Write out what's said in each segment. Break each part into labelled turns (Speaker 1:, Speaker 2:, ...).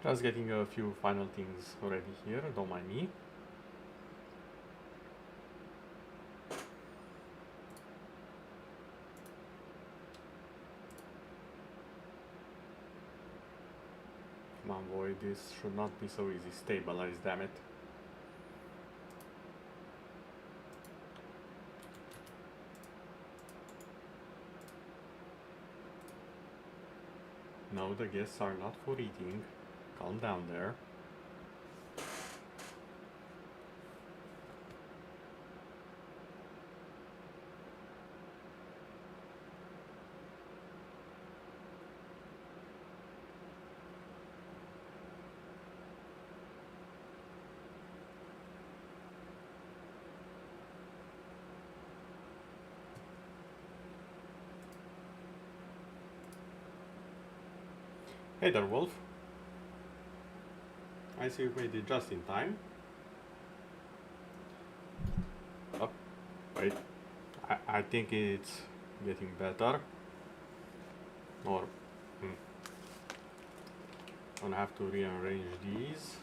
Speaker 1: Just getting a few final things ready here, don't mind me. Come on boy, this should not be so easy. Stabilize, damn it. No, the guests are not for eating. Calm down there. Hey there, Wolf. I see you made it just in time. Oh, wait. I think it's getting better. Or, gonna have to rearrange these.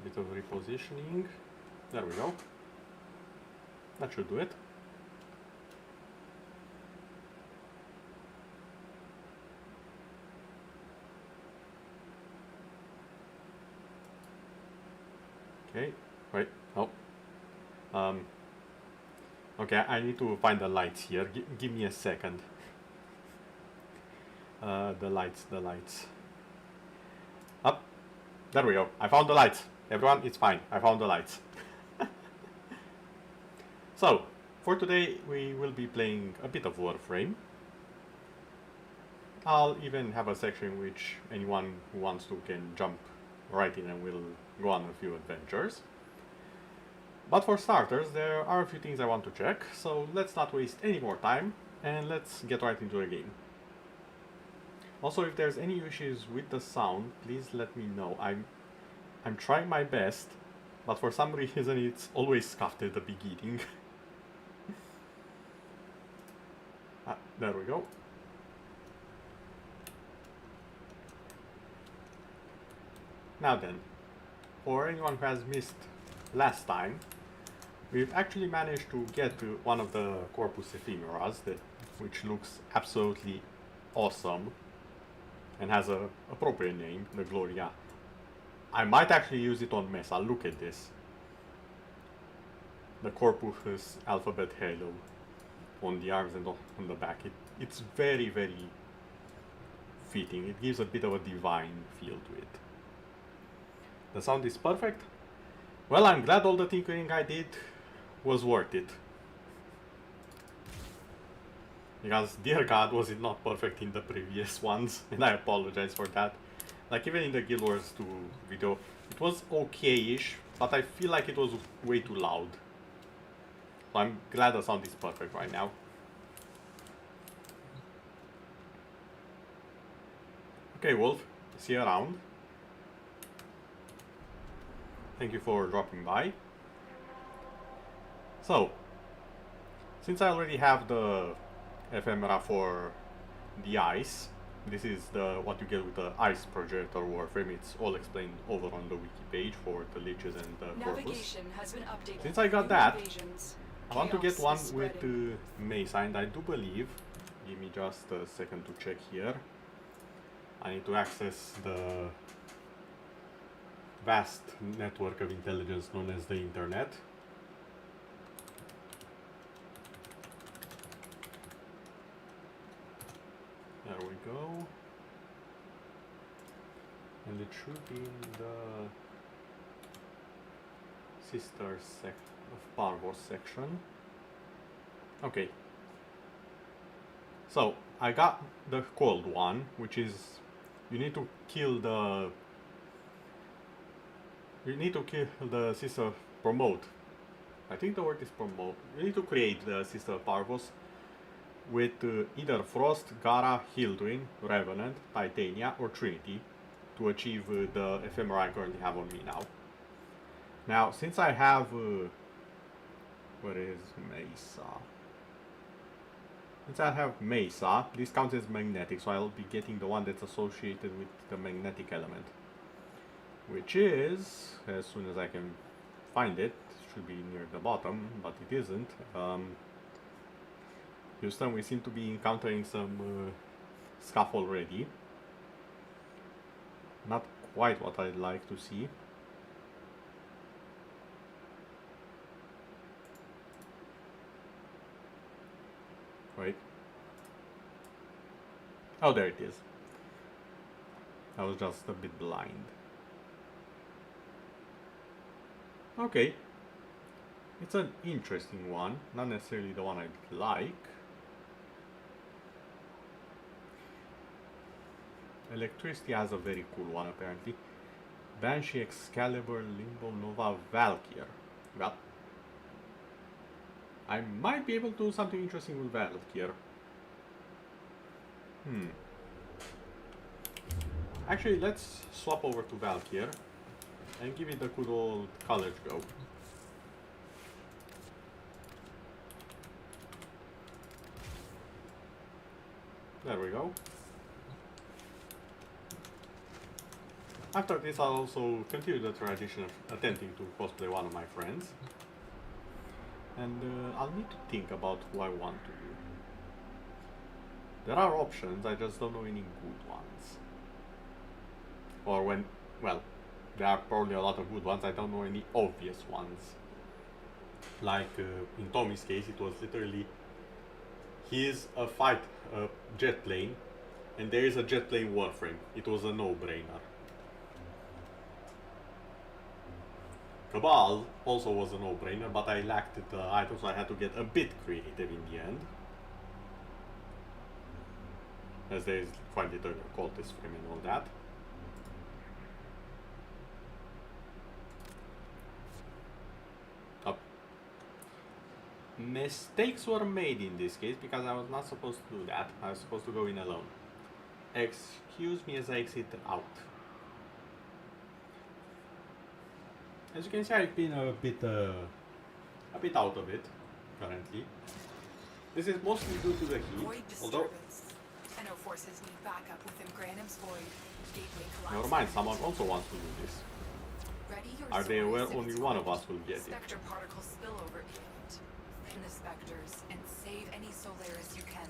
Speaker 1: Bit of repositioning. There we go. That should do it. Okay, wait, oh. Okay, I need to find the lights here. Give me a second. The lights. Up. There we go. I found the lights. Everyone, it's fine. I found the lights. So, for today, we will be playing a bit of Warframe. I'll even have a section in which anyone who wants to can jump right in and we'll go on a few adventures. But for starters, there are a few things I want to check, so let's not waste any more time and let's get right into the game. Also, if there's any issues with the sound, please let me know. I'm trying my best, but for some reason it's always scuffed at the beginning. There we go. Now then, for anyone who has missed last time, we've actually managed to get to one of the Corpus Ephemeras, which looks absolutely awesome and has an appropriate name, the Gloria. I might actually use it on Mesa. Look at this. The Corpus alphabet halo on the arms and on the back. It's very, very fitting. It gives a bit of a divine feel to it. The sound is perfect. Well, I'm glad all the tinkering I did was worth it. Because, dear God, was it not perfect in the previous ones, and I apologize for that. Like, even in the Guild Wars 2 video, it was okay-ish, but I feel like it was way too loud. So I'm glad the sound is perfect right now. Okay, Wolf, see you around. Thank you for dropping by. So, since I already have the ephemera for the ice, this is what you get with the ice project or Warframe. It's all explained over on the wiki page for the liches and the corpus. Since I got that, I want to get one with Mesa, and I do believe, give me just a second to check here, I need to access the vast network of intelligence known as the internet. There we go. And it should be in the Sisters of Parvos section. Okay. So, I got the cold one, which is you need to kill the Sister Promote. I think the word is promote. You need to create the Sister of Parvos with either Frost, Gara, Hildwyn, Revenant, Titania, or Trinity to achieve the ephemera I currently have on me now. Now, since I have... where is Mesa? Since I have Mesa, this counts as magnetic, so I'll be getting the one that's associated with the magnetic element. Which is, as soon as I can find it, should be near the bottom, but it isn't. Houston, we seem to be encountering some scuff already. Not quite what I'd like to see. Wait. Oh, there it is. I was just a bit blind. Okay. It's an interesting one, not necessarily the one I'd like. Electricity has a very cool one apparently. Banshee, Excalibur, Limbo, Nova, Valkyr. Well, I might be able to do something interesting with Valkyr. Actually, let's swap over to Valkyr and give it a good old college go. There we go. After this, I'll also continue the tradition of attempting to cosplay one of my friends. And I'll need to think about who I want to do. There are options, I just don't know any good ones. Or when, well, there are probably a lot of good ones, I don't know any obvious ones. Like in Tommy's case, it was literally, he is a jet plane, and there is a jet plane Warframe. It was a no-brainer. Cabal also was a no-brainer, but I lacked the items, so I had to get a bit creative in the end. As there is quite literally a cultist frame and all that. Oh. Mistakes were made in this case because I was not supposed to do that. I was supposed to go in alone. Excuse me as I exit out. As you can see, I've been a bit out of it currently. This is mostly due to the heat, although
Speaker 2: forces need backup within Granum's void. Gateway collapse.
Speaker 1: Never mind, someone also wants to do this. Are they aware only one of us will get it?
Speaker 2: Spectre particle spillover event. Thin the specters and save any Solaris you can.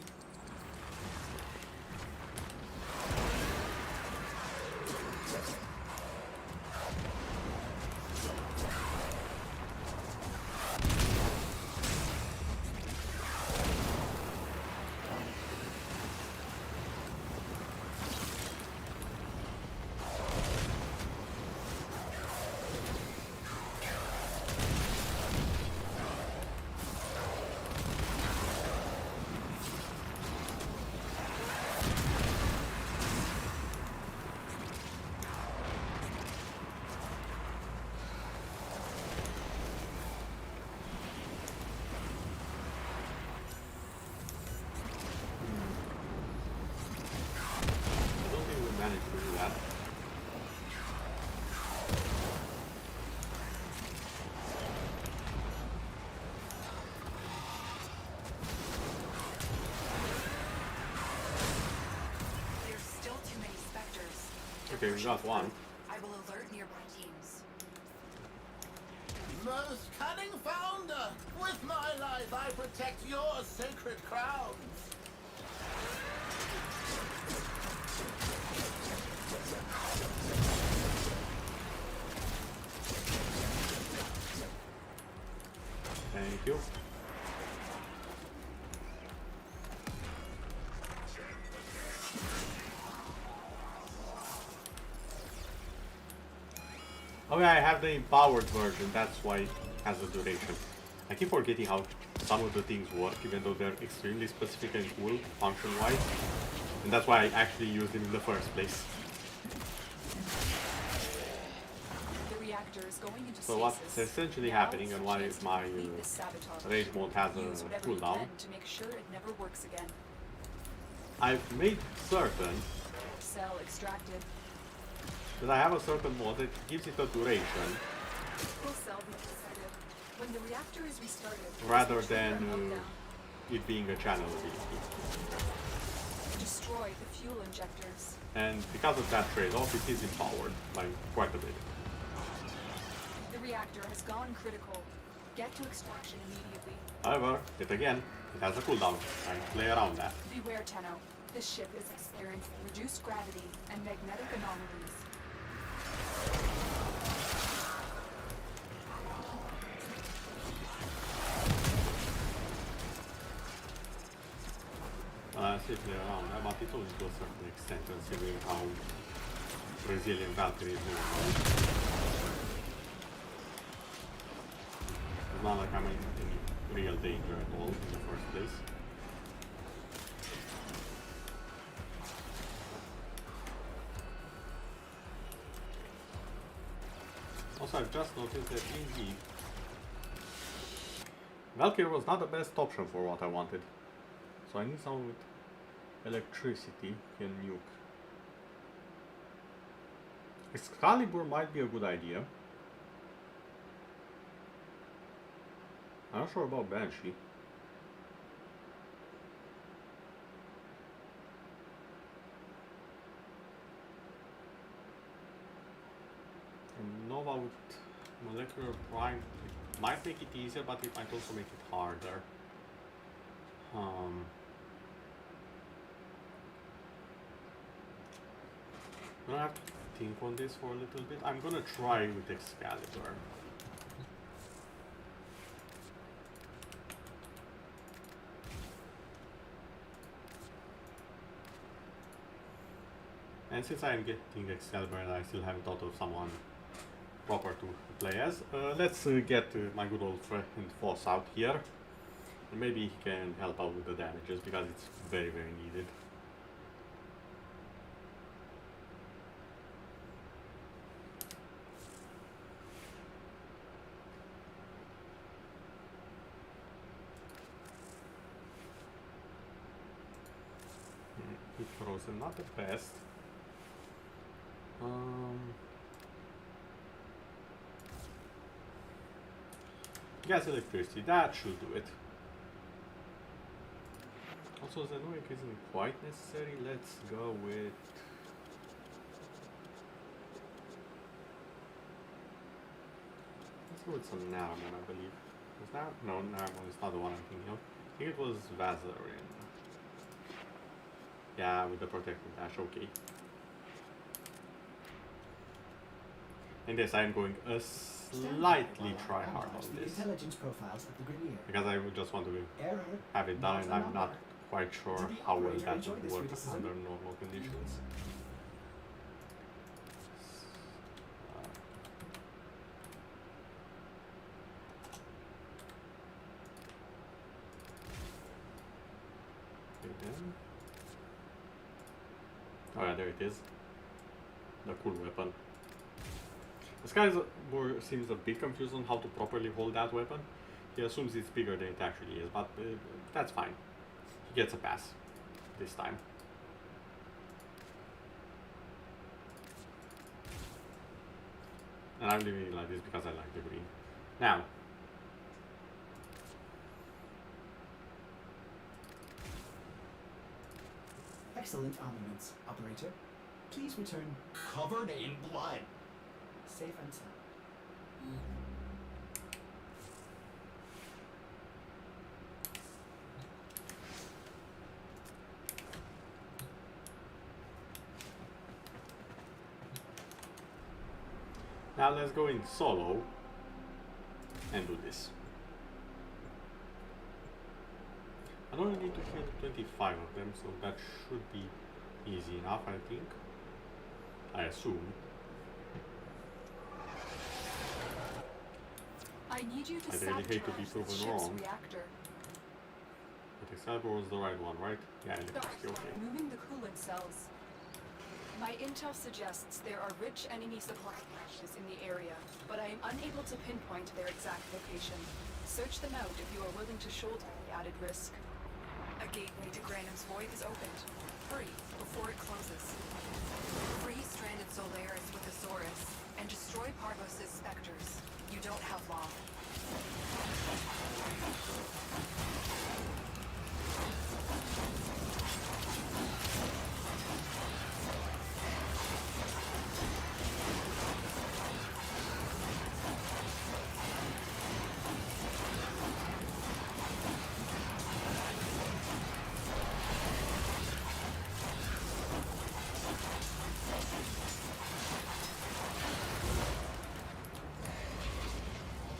Speaker 1: Okay, we got one.
Speaker 2: I will alert nearby teams.
Speaker 3: Most cunning founder, with my life I protect your sacred crowns.
Speaker 1: Thank you. Okay, I have the empowered version, that's why it has a duration. I keep forgetting how some of the things work, even though they're extremely specific and cool, function-wise. And that's why I actually used them in the first place.
Speaker 2: The reactor is going into
Speaker 1: So what's essentially happening, and why my rage mode has a cooldown,
Speaker 2: to make sure it never works again.
Speaker 1: I've made certain
Speaker 2: Cell extracted.
Speaker 1: that I have a certain mode that gives it a duration,
Speaker 2: Will cell be decided when the reactor is restarted?
Speaker 1: rather than it being a channel ability.
Speaker 2: Destroy the fuel injectors.
Speaker 1: And because of that trade-off, it is empowered by quite a bit.
Speaker 2: The reactor has gone critical. Get to extraction immediately.
Speaker 1: However, yet again, it has a cooldown, and play around that.
Speaker 2: Beware, Tenno. This ship is experiencing reduced gravity and magnetic anomalies.
Speaker 1: Still play around that, but it only to a certain extent, considering how resilient Valkyrie is moving. It's not like I'm in any real danger at all in the first place. Also, I've just noticed that indeed Valkyrie was not the best option for what I wanted. So I need someone with electricity can nuke. Excalibur might be a good idea. I'm not sure about Banshee. And Nova with molecular prime might make it easier, but it might also make it harder. I'm gonna have to think on this for a little bit. I'm gonna try with Excalibur. And since I'm getting Excalibur and I still haven't thought of someone proper to play as, let's get my good old friend Foss out here. And maybe he can help out with the damages because it's very, very needed. Heat frozen, not the best. Gas electricity, that should do it. Also, Zenoic isn't quite necessary. Let's go with... Let's go with some Naramon, I believe. Is that? No, Naramon is not the one I'm thinking of. I think it was Vazarin. Yeah, with the protective dash, okay. And yes, I'm going a slightly try hard on this.
Speaker 4: Intelligence profiles of the Grenier.
Speaker 1: Because I would just want to have it done, and I'm not quite sure how well that would work under normal conditions. Oh yeah, there it is. The cool weapon. This guy seems a bit confused on how to properly hold that weapon. He assumes it's bigger than it actually is, but that's fine. He gets a pass this time. And I'm leaving it like this because I like the green. Now,
Speaker 4: excellent armaments, operator. Please return
Speaker 3: Covered in blood.
Speaker 4: safe and sound.
Speaker 1: now let's go in solo and do this. I only need to kill 25 of them, so that should be easy enough, I think. I assume.
Speaker 2: I need you to
Speaker 1: I'd really hate to be
Speaker 2: sabotage
Speaker 1: proven
Speaker 2: the ship's
Speaker 1: wrong.
Speaker 2: reactor.
Speaker 1: But Excalibur was the right one, right? Yeah, electricity, okay.
Speaker 2: Moving the coolant cells. My intel suggests there are rich enemy supply caches in the area, but I am unable to pinpoint their exact location. Search them out if you are willing to shoulder the added risk. A gateway to Granum's Void is opened. Hurry, before it closes. Free stranded Solaris with Azorus, and destroy Parvos' specters. You don't have long.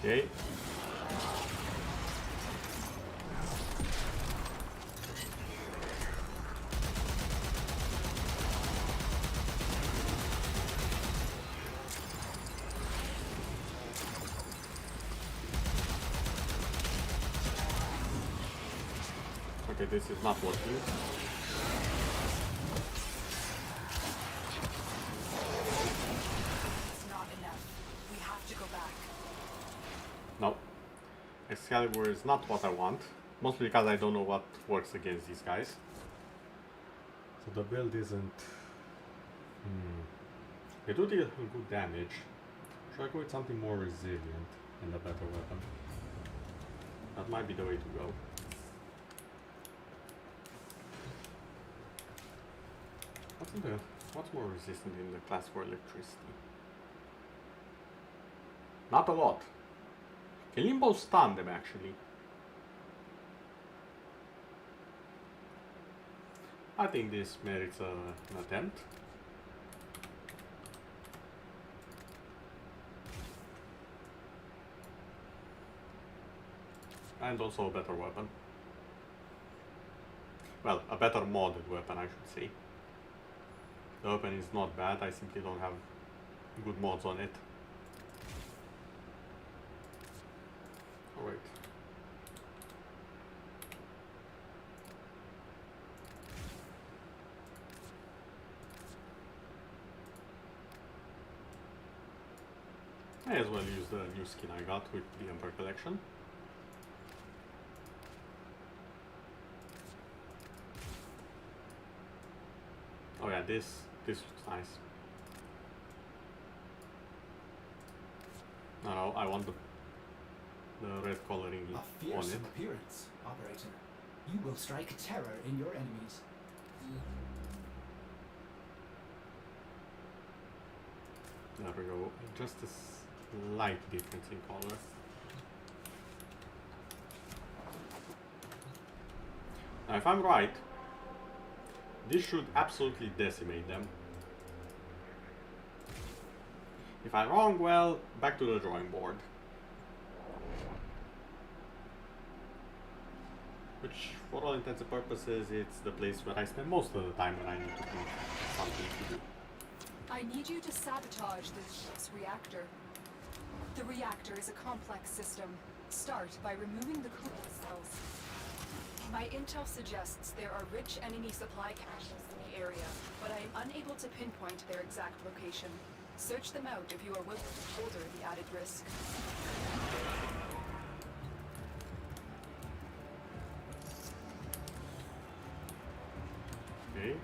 Speaker 1: Okay. Okay, this is not working.
Speaker 2: It's not enough. We have to go back.
Speaker 1: No. Excalibur is not what I want. Mostly because I don't know what works against these guys. So the build isn't... They do deal good damage. Should I go with something more resilient and a better weapon? That might be the way to go. What's more resistant in the class for electricity? Not a lot. Can Limbo stun them actually? I think this merits an attempt. And also a better weapon. Well, a better modded weapon, I should say. The weapon is not bad, I simply don't have good mods on it. Alright. May as well use the new skin I got with the Emperor collection. Oh yeah, this looks nice. No, I want the red coloring
Speaker 4: A
Speaker 1: on
Speaker 4: fearsome
Speaker 1: it.
Speaker 4: appearance, operator. You will strike terror in your enemies.
Speaker 1: There we go. Just a slight difference in color. Now, if I'm right, this should absolutely decimate them. If I'm wrong, well, back to the drawing board. Which, for all intents and purposes, it's the place where I spend most of the time when I need to do something to do.
Speaker 2: I need you to sabotage this reactor. The reactor is a complex system. Start by removing the cooling cells. My intel suggests there are rich enemy supply caches in the area, but I am unable to pinpoint their exact location. Search them out if you are willing to shoulder the added risk.
Speaker 1: Okay.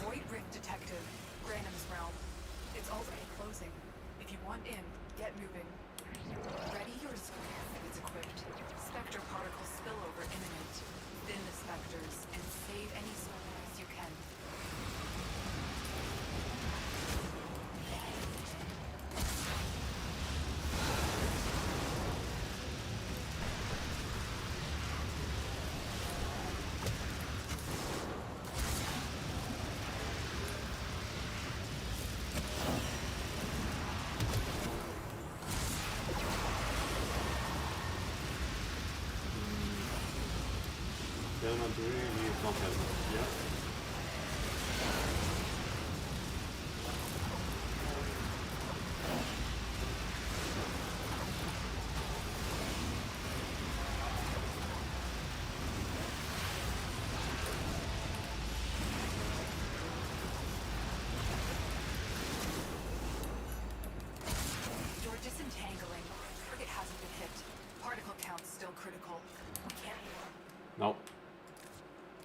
Speaker 2: Void Rift Detective, Granum's Realm. It's already closing. If you want in, get moving. Ready your square if it's equipped. Spectre particle spillover imminent. Thin the specters and save any survivors you can.
Speaker 1: Element really is not helpful here.
Speaker 2: You're disentangling. Target hasn't been hit. Particle count's still critical. We can't.
Speaker 1: No.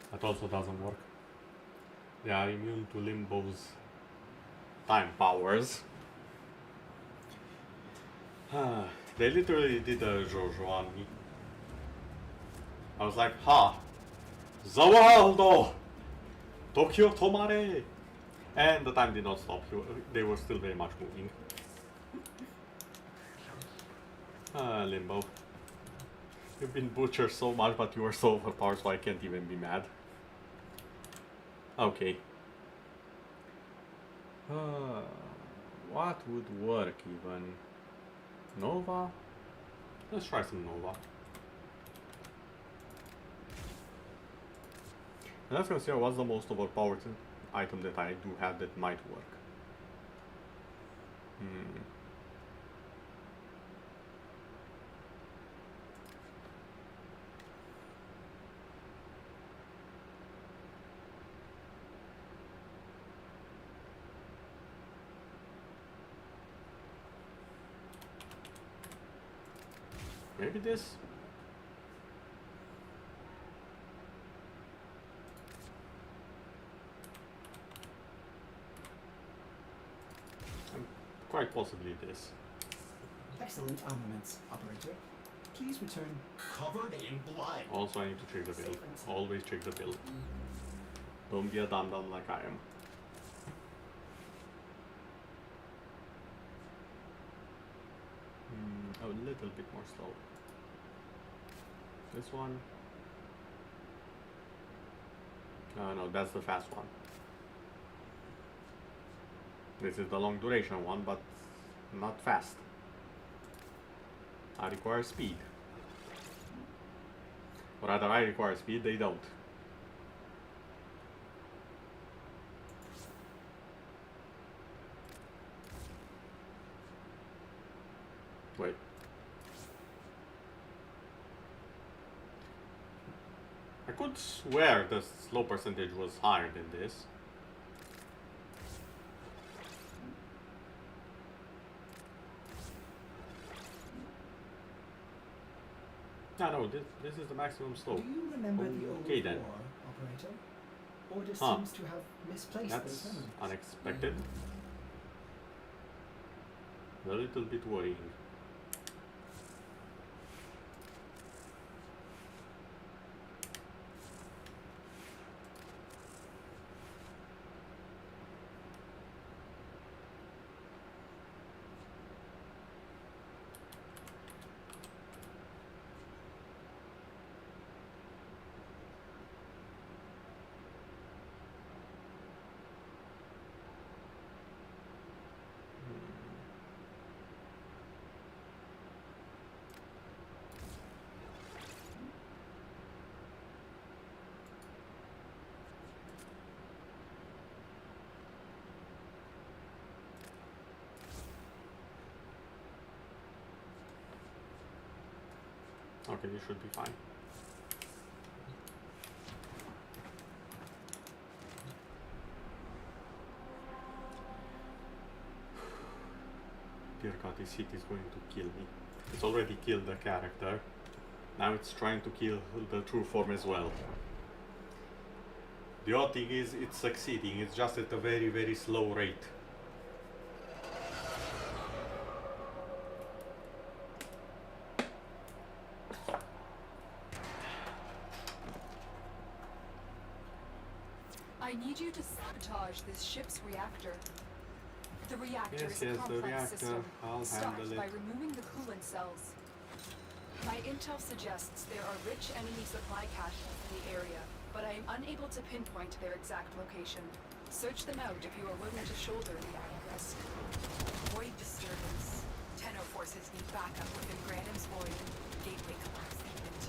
Speaker 1: That also doesn't work. They are immune to Limbo's time powers. They literally did a JoJo on me. I was like, ha! Zawaldo! Tokyo Tomare! And the time did not stop. They were still very much moving. Limbo. You've been butchered so much, but you are so overpowered, so I can't even be mad. Okay. What would work even? Nova? Let's try some Nova. And let's consider what's the most overpowered item that I do have that might work. Maybe this? Quite possibly this.
Speaker 4: Excellent armaments, operator. Please return.
Speaker 3: Covered in blood.
Speaker 1: Also, I need to check the bill. Always check the bill. Don't be a dum-dum like I am. A little bit more slow. This one. No, that's the fast one. This is the long duration one, but not fast. I require speed. Or rather, I require speed, they don't. Wait. I could swear the slow percentage was higher than this. No, this is the maximum slow.
Speaker 4: Do you remember the old
Speaker 1: Okay then.
Speaker 4: war, operator? Order
Speaker 1: Huh.
Speaker 4: seems to have misplaced
Speaker 1: That's
Speaker 4: those elements.
Speaker 1: unexpected. A little bit worrying. Okay, this should be fine. Dear God, this hit is going to kill me. It's already killed the character. Now it's trying to kill the true form as well. The odd thing is, it's succeeding. It's just at a very, very slow rate.
Speaker 2: I need you to sabotage this ship's reactor. The reactor
Speaker 1: Yes,
Speaker 2: is a
Speaker 1: the
Speaker 2: complex
Speaker 1: reactor.
Speaker 2: system.
Speaker 1: I'll
Speaker 2: Start
Speaker 1: handle it.
Speaker 2: by removing the coolant cells. My intel suggests there are rich enemy supply caches in the area, but I am unable to pinpoint their exact location. Search them out if you are willing to shoulder the added risk. Void disturbance. Tenno forces need backup within Granum's Void. Gateway collapse imminent.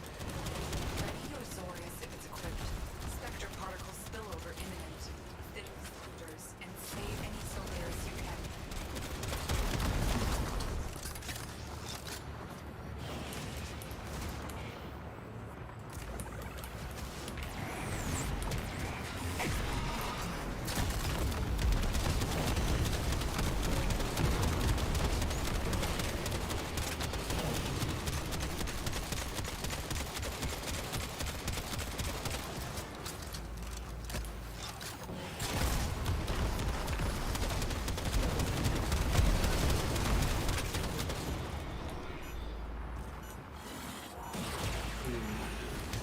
Speaker 2: Ready your Zorius if it's equipped. Spectre particle spillover imminent. Thin disruptors and save any Solaris you can.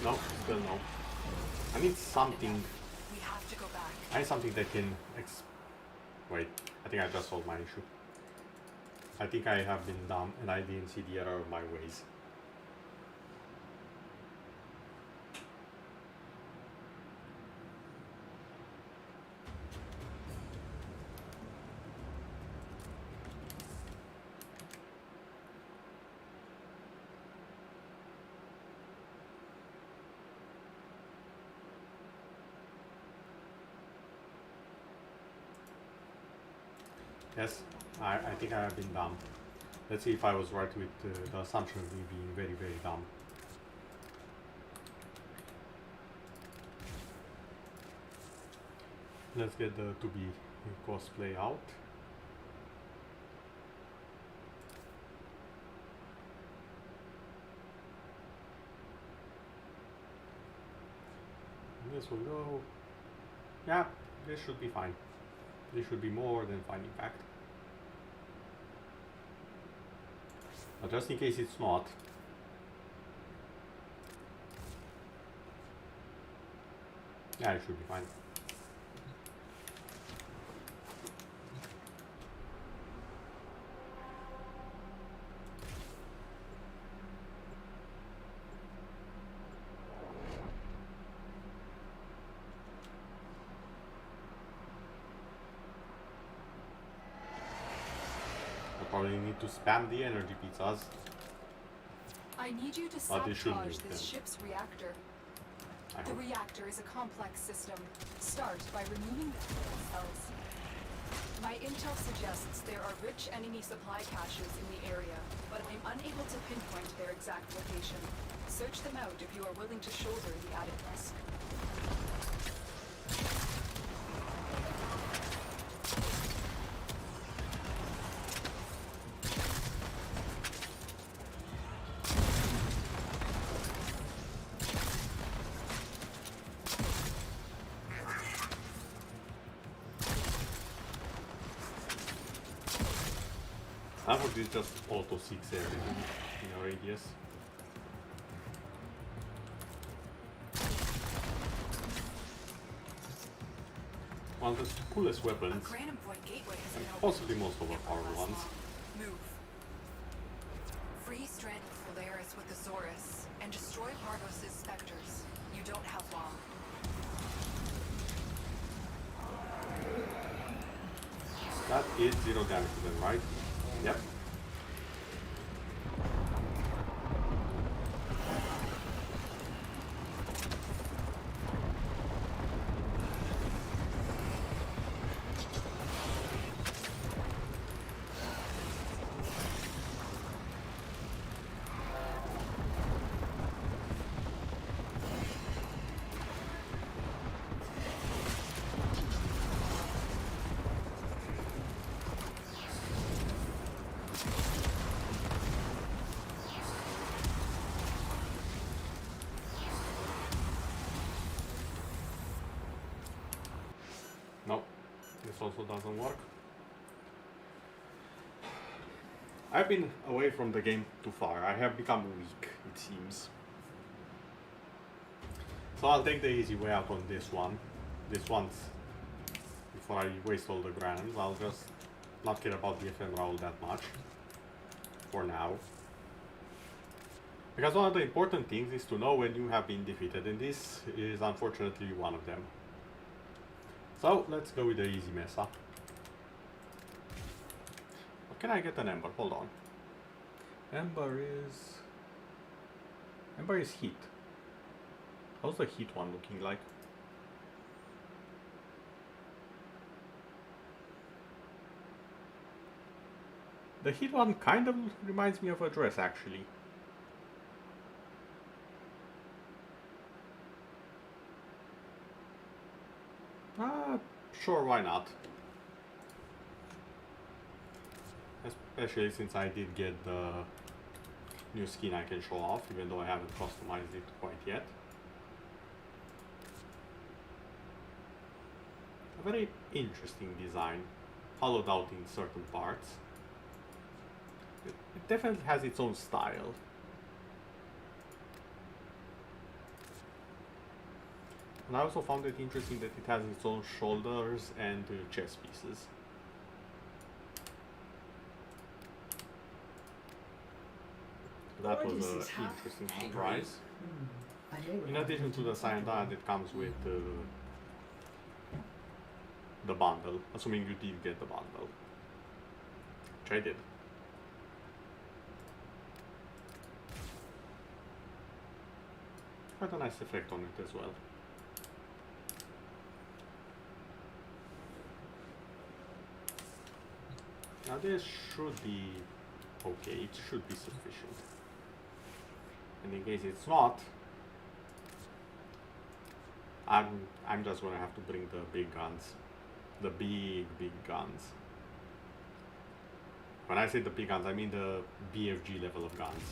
Speaker 1: No, still no. I need something.
Speaker 2: We have to go back.
Speaker 1: I need something that can wait, I think I just solved my issue. I think I have been dumb and I didn't see the error of my ways. Yes, I think I have been dumb. Let's see if I was right with the assumption of me being very, very dumb. Let's get the to be cosplay out. This will go. Yeah, this should be fine. This should be more than fine, in fact. But just in case it's not. Yeah, it should be fine. Probably need to spam the energy pizzas.
Speaker 2: I need you to
Speaker 1: But they shouldn't
Speaker 2: sabotage
Speaker 1: do
Speaker 2: this
Speaker 1: that.
Speaker 2: ship's reactor.
Speaker 1: I
Speaker 2: The
Speaker 1: hope.
Speaker 2: reactor is a complex system. Start by removing the fuel cells. My intel suggests there are rich enemy supply caches in the area, but I'm unable to pinpoint their exact location. Search them out if you are willing to shoulder the added risk.
Speaker 1: I would just auto 6 everything in a radius. One of the coolest
Speaker 2: A
Speaker 1: weapons,
Speaker 2: Granum Point gateway has
Speaker 1: and
Speaker 2: been
Speaker 1: possibly
Speaker 2: opened.
Speaker 1: most
Speaker 2: It won't
Speaker 1: overpowered
Speaker 2: last
Speaker 1: ones.
Speaker 2: long. Move. Free strand Polaris with the Zorus and destroy Margos's specters. You don't have long.
Speaker 1: That is 0 damage to them, right? Yep. Nope, this also doesn't work. I've been away from the game too far. I have become weak, it seems. So I'll take the easy way out on this one. This once, before I waste all the grams, I'll just not care about the ephemera all that much. For now. Because one of the important things is to know when you have been defeated, and this is unfortunately one of them. So let's go with the easy mess up. Can I get an ember? Hold on. Ember is heat. How's the heat one looking like? The heat one kind of reminds me of a dress, actually. Sure, why not? Especially since I did get the new skin I can show off, even though I haven't customized it quite yet. A very interesting design, hollowed out in certain parts. It definitely has its own style. And I also found it interesting that it has its own shoulders and chest pieces. That was an interesting surprise. In addition to the cyanide, it comes with the bundle, assuming you did get the bundle, which I did. Quite a nice effect on it as well. Now this should be okay, it should be sufficient. And in case it's not, I'm just gonna have to bring the big guns. The big guns. When I say the big guns, I mean the BFG level of guns.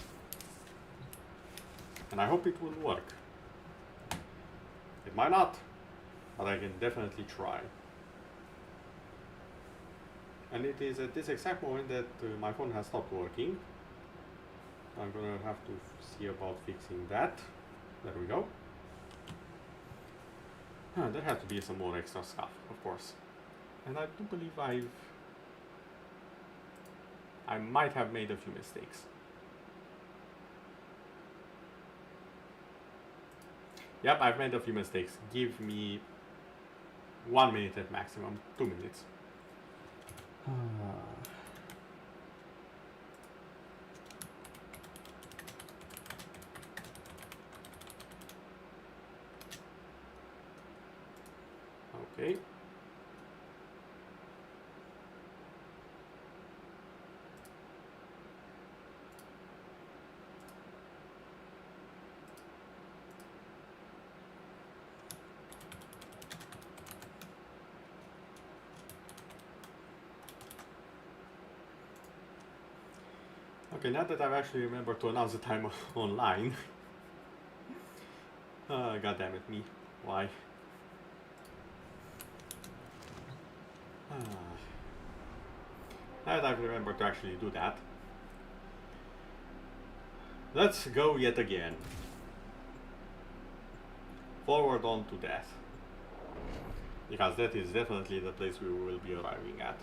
Speaker 1: And I hope it will work. It might not, but I can definitely try. And it is at this exact moment that my phone has stopped working. I'm gonna have to see about fixing that. There we go. There had to be some more extra stuff, of course. And I do believe I might have made a few mistakes. Yep, I've made a few mistakes. Give me 1 minute at maximum, 2 minutes. Okay. Okay, now that I've actually remembered to announce the time online. God damn it, me. Why? Now that I've remembered to actually do that, let's go yet again. Forward on to death. Because that is definitely the place we will be arriving at.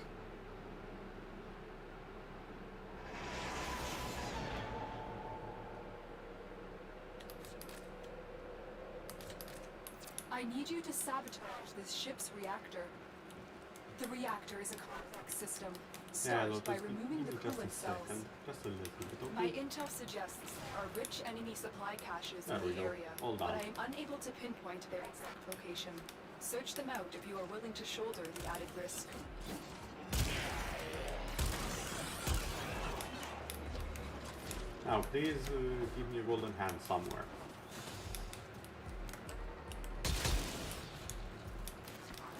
Speaker 2: I need you to sabotage this ship's reactor. The reactor is a complex system. Start by removing the coolant cells.
Speaker 1: Just a little bit.
Speaker 2: My intel suggests there are rich enemy supply caches in the area, but I am unable to pinpoint their exact location. Search them out if you are willing to shoulder the added risk.
Speaker 1: Now, please give me a golden hand somewhere.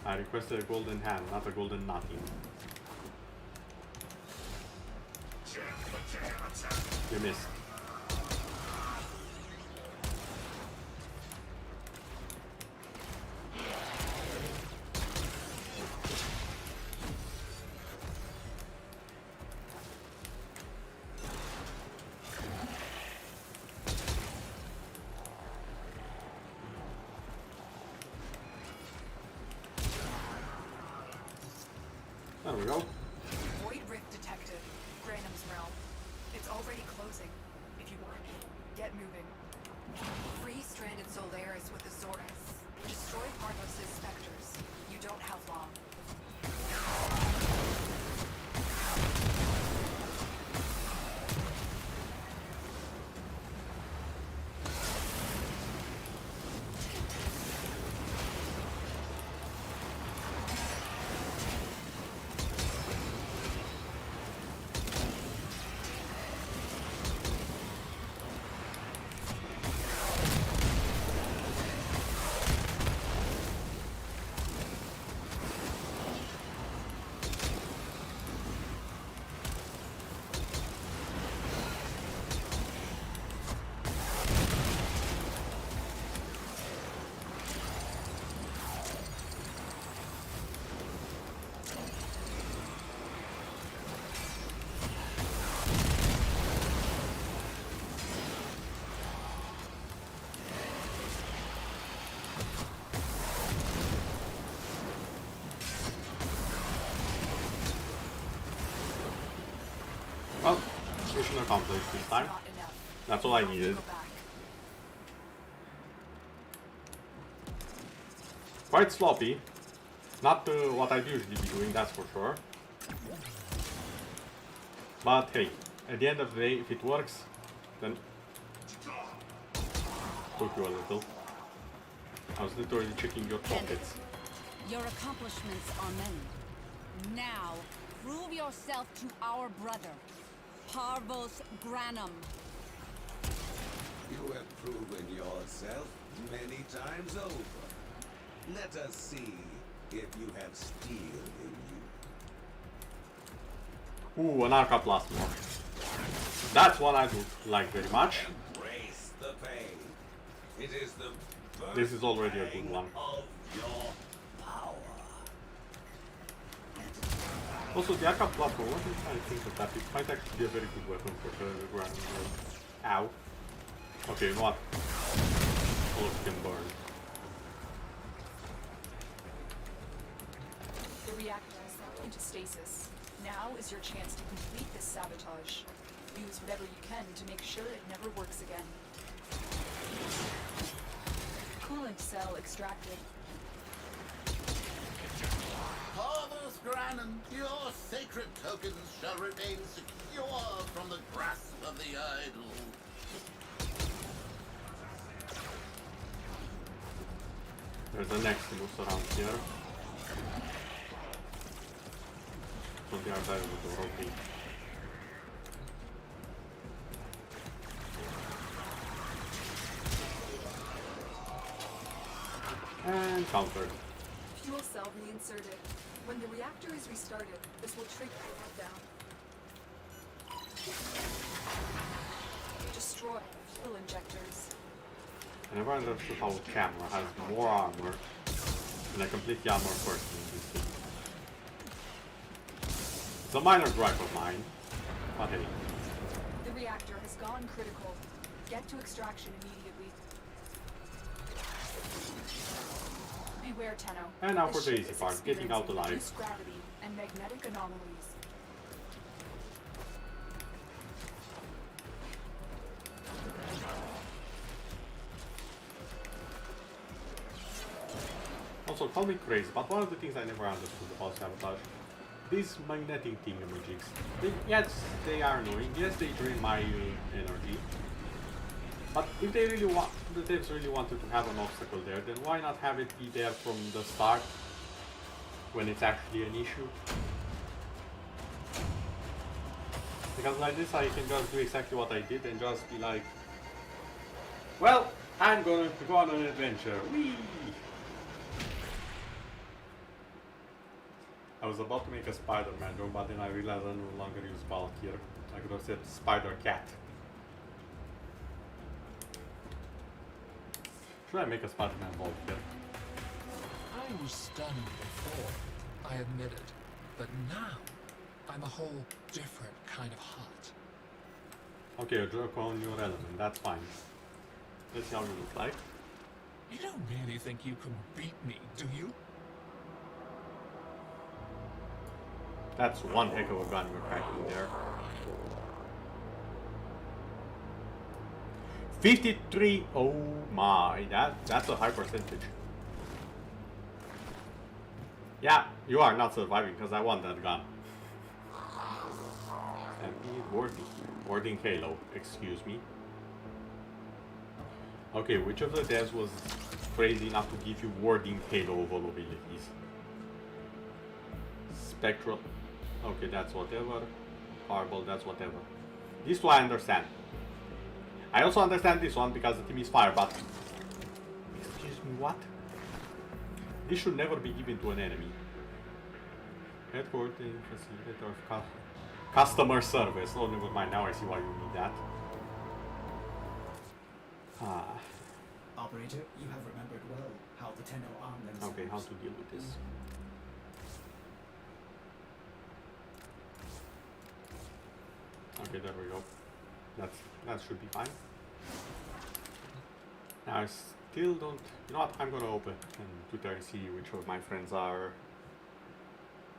Speaker 1: I requested a golden hand, not a golden nothing. You missed. There we go.
Speaker 2: Void rift detected. Granum's realm. It's already closing. If you want, get moving. Free stranded Solaris with the Zorus. Destroy Parvos' specters. You don't have long.
Speaker 1: Well, mission accomplished this time. That's all I needed. Quite sloppy. Not what I'd usually be doing, that's for sure. But hey, at the end of the day, if it works, then took you a little. I was literally checking your pockets.
Speaker 5: Your accomplishments are many. Now, Prove yourself to our brother, Parvos Granum.
Speaker 6: You have proven yourself many times over. Let us see if you have steel in you.
Speaker 1: Ooh, an Arca plus more. That's what I would like very much.
Speaker 6: Embrace the pain. It is the
Speaker 1: This is already a good one.
Speaker 6: of your power.
Speaker 1: Also, the Arca plus more, what I think of that? It might actually be a very good weapon for the ground. Ow. Okay, you know what? All of them burn.
Speaker 2: The reactor is now into stasis. Now is your chance to complete this sabotage. Use whatever you can to make sure it never works again. Coolant cell extracted.
Speaker 3: Parvos Granum, your sacred tokens shall remain secure from the grasp of the idol.
Speaker 1: There's an Eximus around here. So they are diving with the rotate. And countered.
Speaker 2: Fuel cell reinserted. When the reactor is restarted, this will trigger the meltdown. Destroy fuel injectors.
Speaker 1: I never understood how a camera has more armor than a completely armored person in this game. It's a minor gripe of mine, but hey.
Speaker 2: The reactor has gone critical. Get to extraction immediately. Beware, Tenno.
Speaker 1: And now
Speaker 2: This
Speaker 1: for the
Speaker 2: ship
Speaker 1: easy
Speaker 2: is
Speaker 1: part, getting out
Speaker 2: experiencing
Speaker 1: alive.
Speaker 2: reduced gravity and magnetic anomalies.
Speaker 1: Also, call me crazy, but one of the things I never understood about sabotage, these magnetic thingamajigs, yes, they are annoying, yes, they drain my energy, but if they really want, the devs really wanted to have an obstacle there, then why not have it be there from the start, when it's actually an issue? Because like this, I can just do exactly what I did and just be like, well, I'm going to go on an adventure, whee! I was about to make a Spider-Man joke, but then I realized I no longer use bulk here. I could have said Spider-Cat. Should I make a Spider-Man bulk here?
Speaker 7: I was stunned before, I admit it. But now, I'm a whole different kind of hot.
Speaker 1: Okay, a joke on your element, that's fine. Let's see how you look like.
Speaker 7: You don't really think you can beat me, do you?
Speaker 1: That's one heck of a gun you're cracking there. 53, oh my, that's a high percentage. Yeah, you are not surviving because I want that gun. And warding Halo, excuse me. Okay, which of the devs was crazy enough to give you warding Halo vulnerabilities? Spectral. Okay, that's whatever. Fireball, that's whatever. This two I understand. I also understand this one because the team is fire, but... Excuse me, what? This should never be given to an enemy. Headquarters, facilitator of customer service. Oh, never mind, now I see why you need that. Ah.
Speaker 4: Operator, you have remembered well how the Tenno arm themselves.
Speaker 1: Okay, how to deal with this. Okay, there we go. That should be fine. Now I still don't. You know what? I'm gonna open Twitter and see which of my friends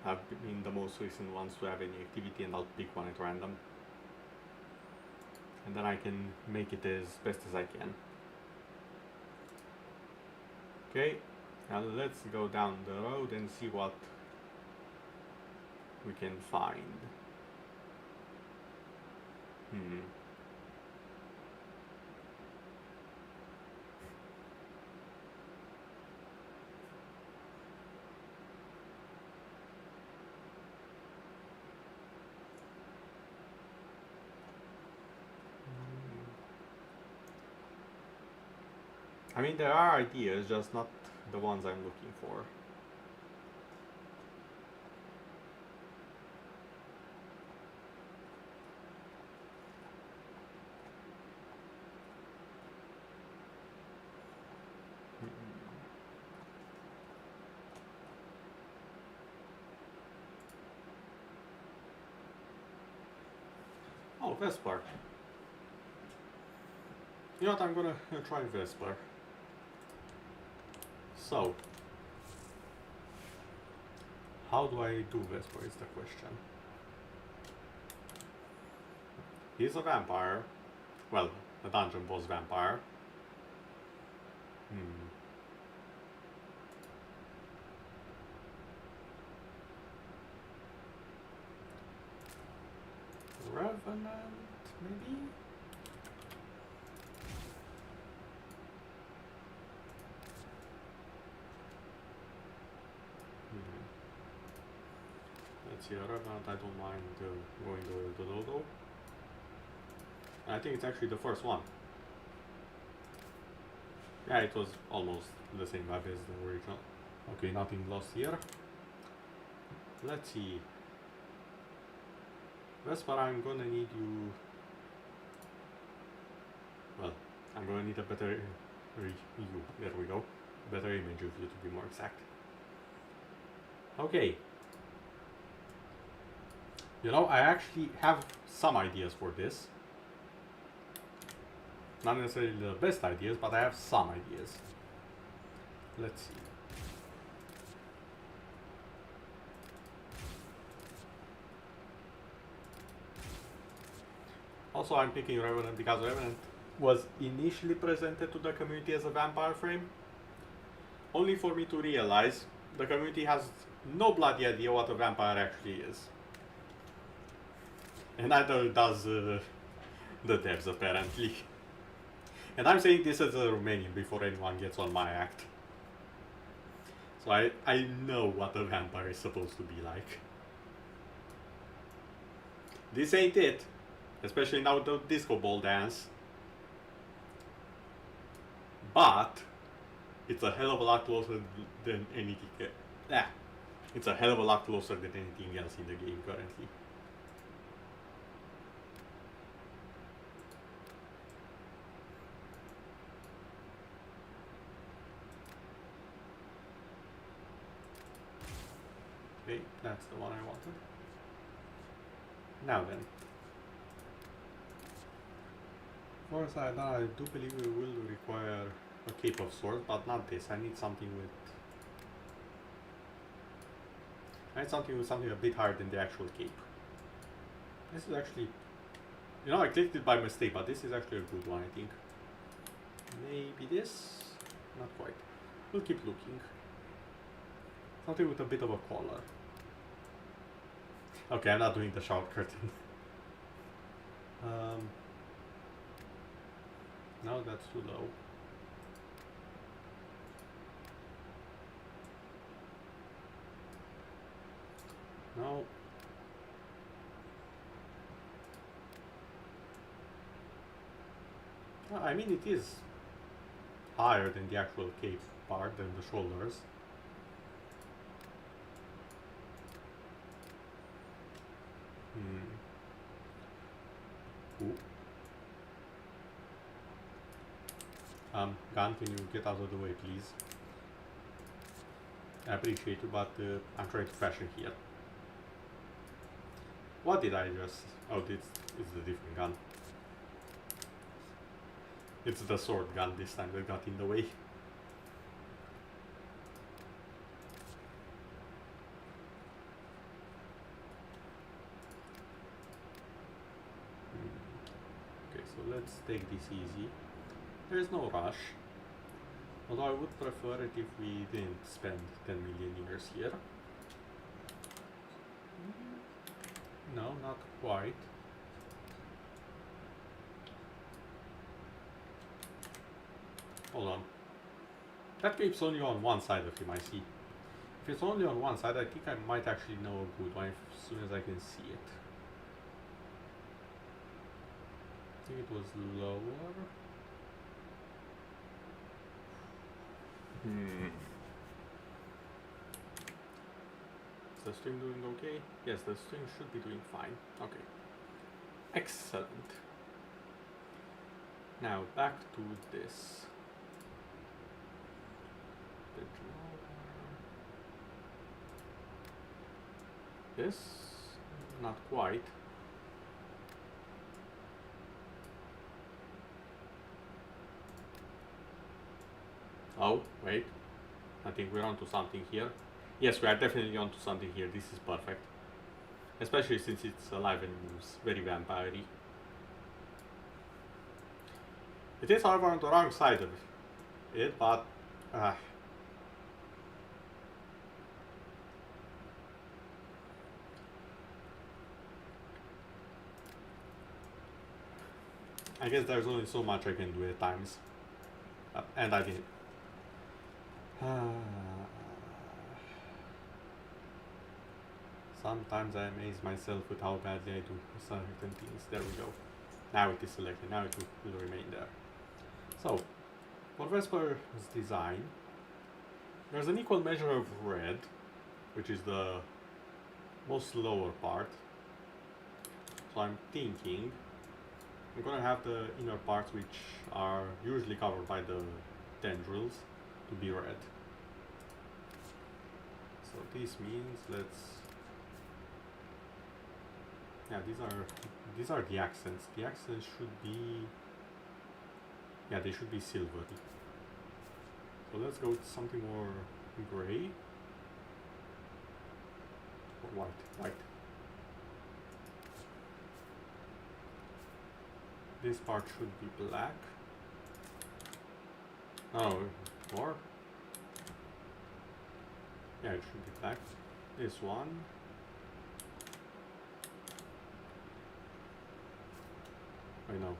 Speaker 1: have been the most recent ones to have any activity, and I'll pick one at random, and then I can make it as best as I can. Okay, now let's go down the road and see what we can find. I mean, there are ideas, just not the ones I'm looking for. Oh, Vesper. You know what, I'm gonna try Vesper. So, how do I do Vesper is the question. He's a vampire. Well, a dungeon boss vampire. Revenant, maybe? Let's see, a Revenant, I don't mind going the Dodo. I think it's actually the first one. Yeah, it was almost the same vibe as the original. Okay, nothing lost here. Let's see. Vesper, I'm gonna need you. Well, I'm gonna need a better view. There we go. Better image of you to be more exact. Okay. You know, I actually have some ideas for this. Not necessarily the best ideas, but I have some ideas. Let's see. Also, I'm picking Revenant because Revenant was initially presented to the community as a vampire frame, only for me to realize the community has no bloody idea what a vampire actually is. And neither does the devs, apparently. And I'm saying this as a Romanian before anyone gets on my act. So I know what a vampire is supposed to be like. This ain't it. Especially now the disco ball dance. But it's a hell of a lot closer than anything. It's a hell of a lot closer than anything else in the game currently. Okay, that's the one I wanted. Now then. For side, I do believe we will require a cape of swords, but not this. I need something with something a bit higher than the actual cape. This is actually, you know, I clicked it by mistake, but this is actually a good one, I think. Maybe this? Not quite. We'll keep looking. Something with a bit of a collar. Okay, I'm not doing the shower curtain. No, that's too low. No. I mean, it is higher than the actual cape part, than the shoulders. Ooh. Gun, can you get out of the way, please? I appreciate you, but I'm trying to fashion here. What did I just... Oh, it's the different gun. It's the sword gun this time that got in the way. Okay, so let's take this easy. There's no rush. Although I would prefer it if we didn't spend 10 million years here. No, not quite. Hold on. That cape's only on one side of him, I see. If it's only on one side, I think I might actually know a good one as soon as I can see it. I think it was lower. Is the stream doing okay? Yes, the stream should be doing fine. Okay. Excellent. Now back to this. This? Not quite. Oh, wait. I think we're onto something here. Yes, we are definitely onto something here. This is perfect. Especially since it's alive and moves very vampire-y. It is, however, on the wrong side of it, but... I guess there's only so much I can do at times. And I did. Sometimes I amaze myself with how badly I do certain things. There we go. Now it is selected. Now it will remain there. So, for Vesper's design, there's an equal measure of red, which is the most lower part. So I'm thinking I'm gonna have the inner parts, which are usually covered by the tendrils, to be red. So this means these are the accents. The accents should be, they should be silvery. So let's go with something more gray or white. This part should be black. Oh, more? Yeah, it should be black. This one. I know.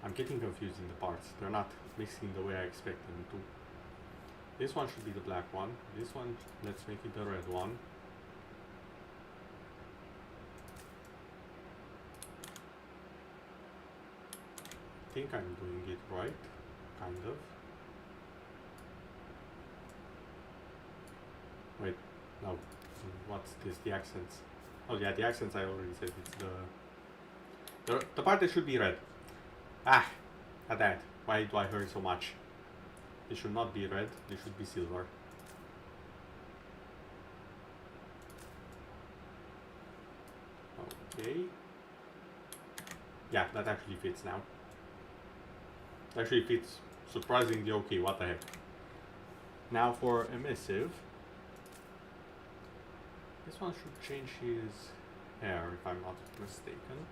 Speaker 1: I'm getting confused in the parts. They're not mixing the way I expect them to. This one should be the black one. This one, let's make it the red one. I think I'm doing it right, kind of. Wait, no. What's this? The accents. Oh yeah, the accents I already said. It's the part that should be red. Ah, at that. Why do I hurry so much? It should not be red. It should be silver. Okay. Yeah, that actually fits now. Actually fits surprisingly okay, what the heck. Now for emissive. This one should change his hair if I'm not mistaken.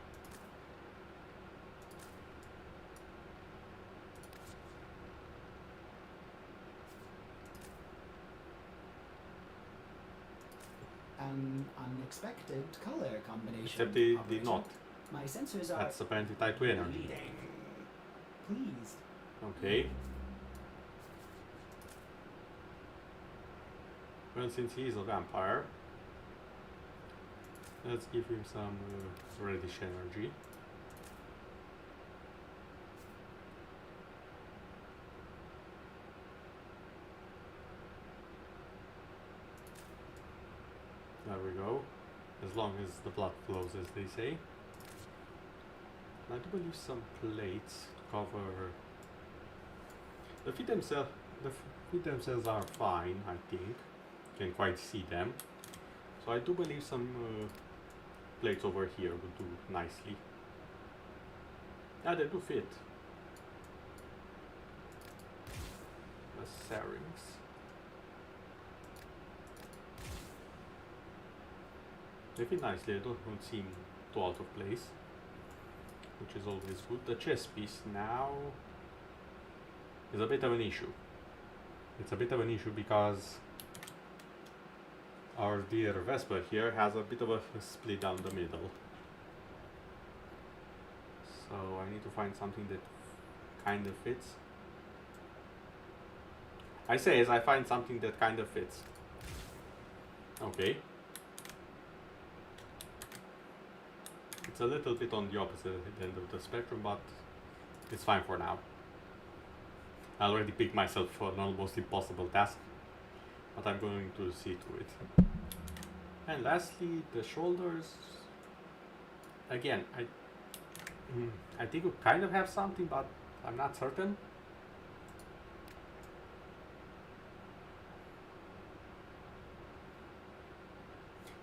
Speaker 4: An unexpected color combination.
Speaker 1: Except they did not.
Speaker 4: My sensors are
Speaker 1: That's apparently tied to energy.
Speaker 4: pleased.
Speaker 1: Okay. Well, since he is a vampire, let's give him some reddish energy. There we go. As long as the blood flows, as they say. I do believe some plates to cover. The feet themselves are fine, I think. You can quite see them. So I do believe some plates over here will do nicely. Yeah, they do fit. The Syrinx. They fit nicely, I don't seem too out of place, which is always good. The chest piece now is a bit of an issue. It's a bit of an issue because our dear Vesper here has a bit of a split down the middle. So I need to find something that kind of fits. I say as I find something that kind of fits. Okay. It's a little bit on the opposite end of the spectrum, but it's fine for now. I already picked myself for an almost impossible task, but I'm going to see to it. And lastly, the shoulders. Again, I think we kind of have something, but I'm not certain.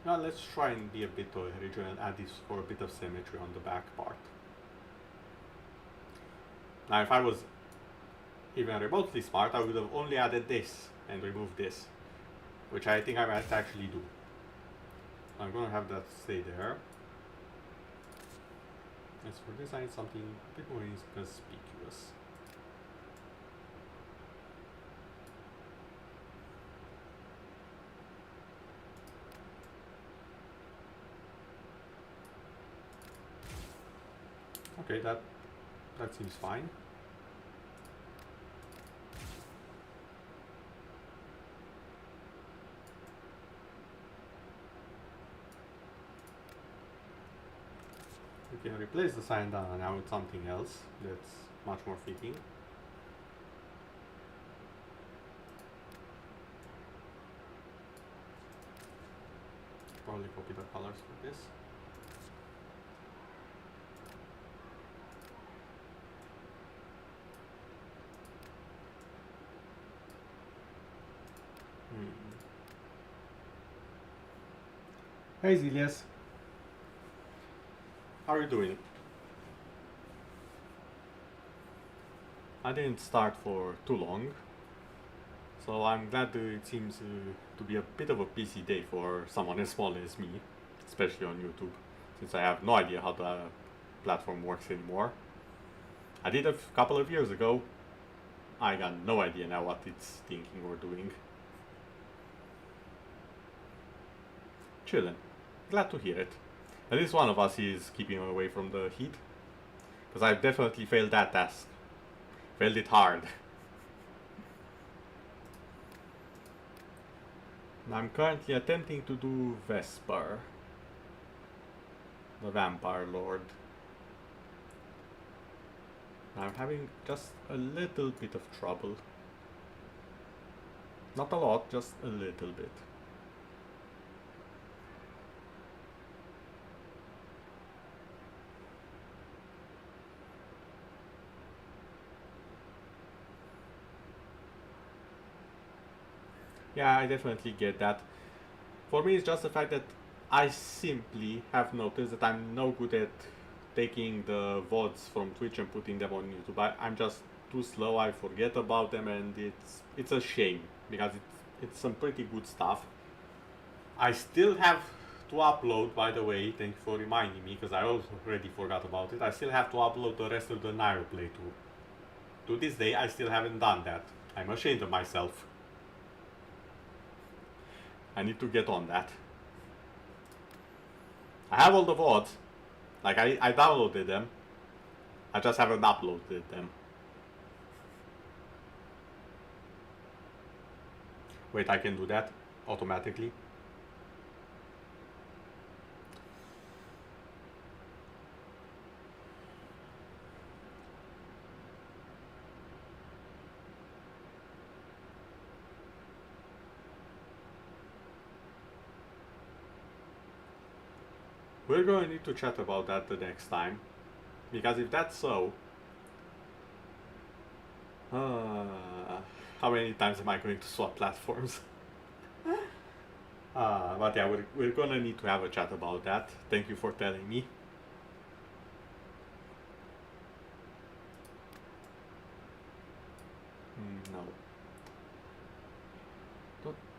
Speaker 1: Now let's try and be a bit original and add this for a bit of symmetry on the back part. Now if I was even remotely smart, I would have only added this and removed this, which I think I might actually do. I'm gonna have that stay there. As for this, I need something a bit more inconspicuous. Okay, that seems fine. We can replace the sign down now with something else that's much more fitting. Probably copy the colors for this. Hey Zilius, how are you doing? I didn't start for too long, so I'm glad that it seems to be a bit of a busy day for someone as small as me, especially on YouTube, since I have no idea how the platform works anymore. I did a couple of years ago. I got no idea now what it's thinking or doing. Chillin'. Glad to hear it. At least one of us is keeping away from the heat, because I've definitely failed that task. Failed it hard. I'm currently attempting to do Vesper, the Vampire Lord. I'm having just a little bit of trouble. Not a lot, just a little bit. Yeah, I definitely get that. For me, it's just the fact that I simply have noticed that I'm no good at taking the VODs from Twitch and putting them on YouTube. I'm just too slow, I forget about them, and it's a shame, because it's some pretty good stuff. I still have to upload, by the way, thank you for reminding me, because I already forgot about it. I still have to upload the rest of the Nairo playthrough. To this day, I still haven't done that. I'm ashamed of myself. I need to get on that. I have all the VODs. Like, I downloaded them. I just haven't uploaded them. Wait, I can do that automatically. We're going to need to chat about that the next time, because if that's so, how many times am I going to swap platforms? But yeah, we're going to need to have a chat about that. Thank you for telling me. No.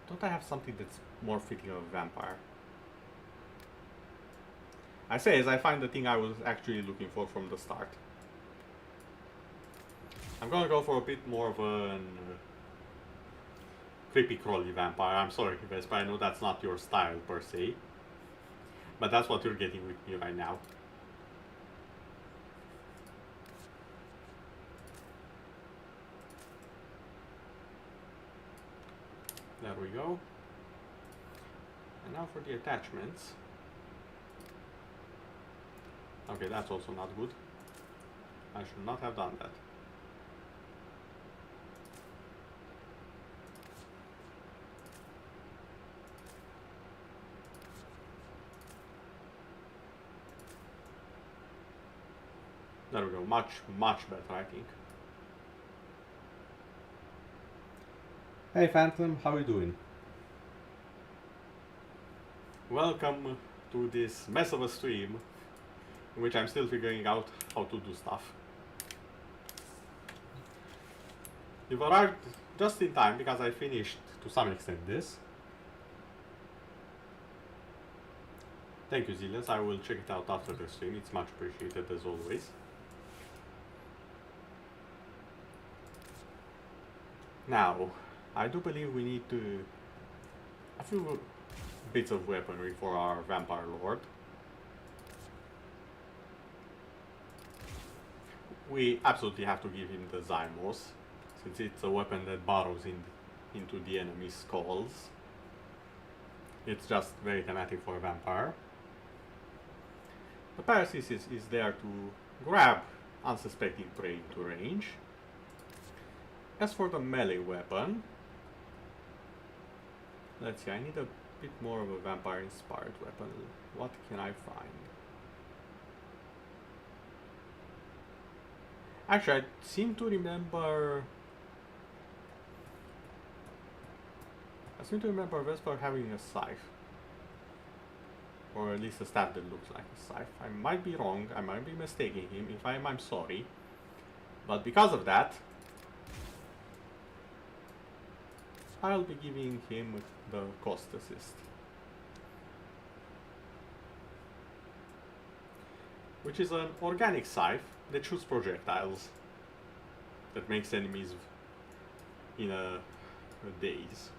Speaker 1: Don't I have something that's more fitting of a vampire? I say as I find the thing I was actually looking for from the start. I'm gonna go for a bit more of a creepy crawly vampire. I'm sorry, Vespa, I know that's not your style per se, but that's what you're getting with me right now. There we go. And now for the attachments. Okay, that's also not good. I should not have done that. There we go, much better, I think. Hey Phantom, how are you doing? Welcome to this mess of a stream in which I'm still figuring out how to do stuff. You've arrived just in time because I finished to some extent this. Thank you, Zillions. I will check it out after the stream. It's much appreciated as always. Now, I do believe we need a few bits of weaponry for our vampire lord. We absolutely have to give him the Zymos, since it's a weapon that burrows into the enemy's skulls. It's just very thematic for a vampire. The Parasis is there to grab unsuspecting prey into range. As for the melee weapon, let's see, I need a bit more of a vampire-inspired weapon. What can I find? Actually, I seem to remember Vesper having a scythe. Or at least a staff that looks like a scythe. I might be wrong, I might be mistaking him. If I am, I'm sorry. But because of that, I'll be giving him the cost assist. Which is an organic scythe that shoots projectiles. That makes enemies in a daze.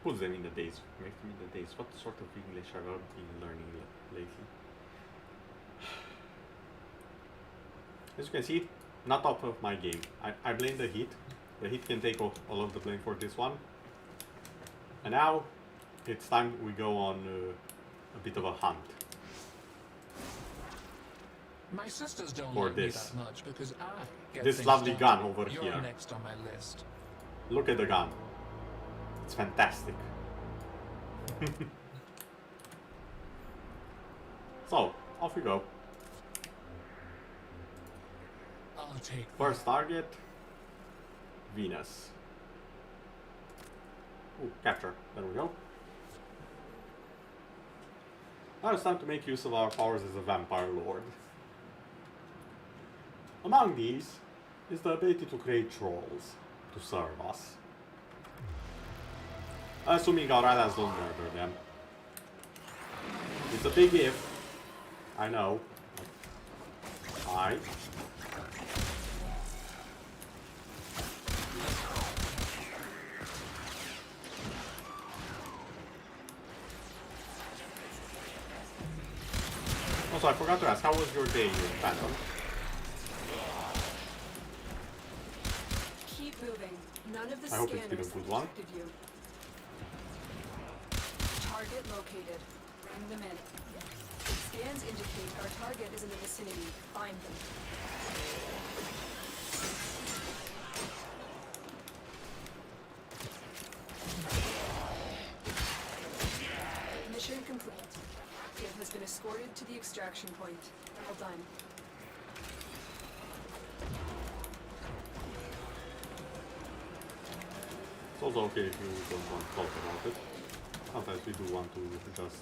Speaker 1: Puts them in a daze. Makes them in a daze. What sort of English have I been learning lately? As you can see, not top of my game. I blame the heat. The heat can take all of the blame for this one. And now, it's time we go on a bit of a hunt.
Speaker 7: My sisters don't
Speaker 1: For
Speaker 7: like me
Speaker 1: this.
Speaker 7: that much because I get
Speaker 1: This
Speaker 7: things
Speaker 1: lovely
Speaker 7: done.
Speaker 1: gun over
Speaker 7: You're
Speaker 1: here.
Speaker 7: next on my list.
Speaker 1: Look at the gun. It's fantastic. So, off we go.
Speaker 7: I'll take
Speaker 1: First target, Venus. Ooh, capture. There we go. Now it's time to make use of our powers as a vampire lord. Among these is the ability to create trolls to serve us. Assuming our allies don't murder them. It's a big if. I know. Alright. Also, I forgot to ask, how was your day, Phantom?
Speaker 2: Keep moving. None of the
Speaker 1: I hope it's been a
Speaker 2: scanners
Speaker 1: good one.
Speaker 2: detected you. Target located. Bring them in. Scans indicate our target is in the vicinity. Find them. Mission complete. It has been escorted to the extraction point. Well done.
Speaker 1: It's also okay if you don't want to talk about it. Sometimes we do want to just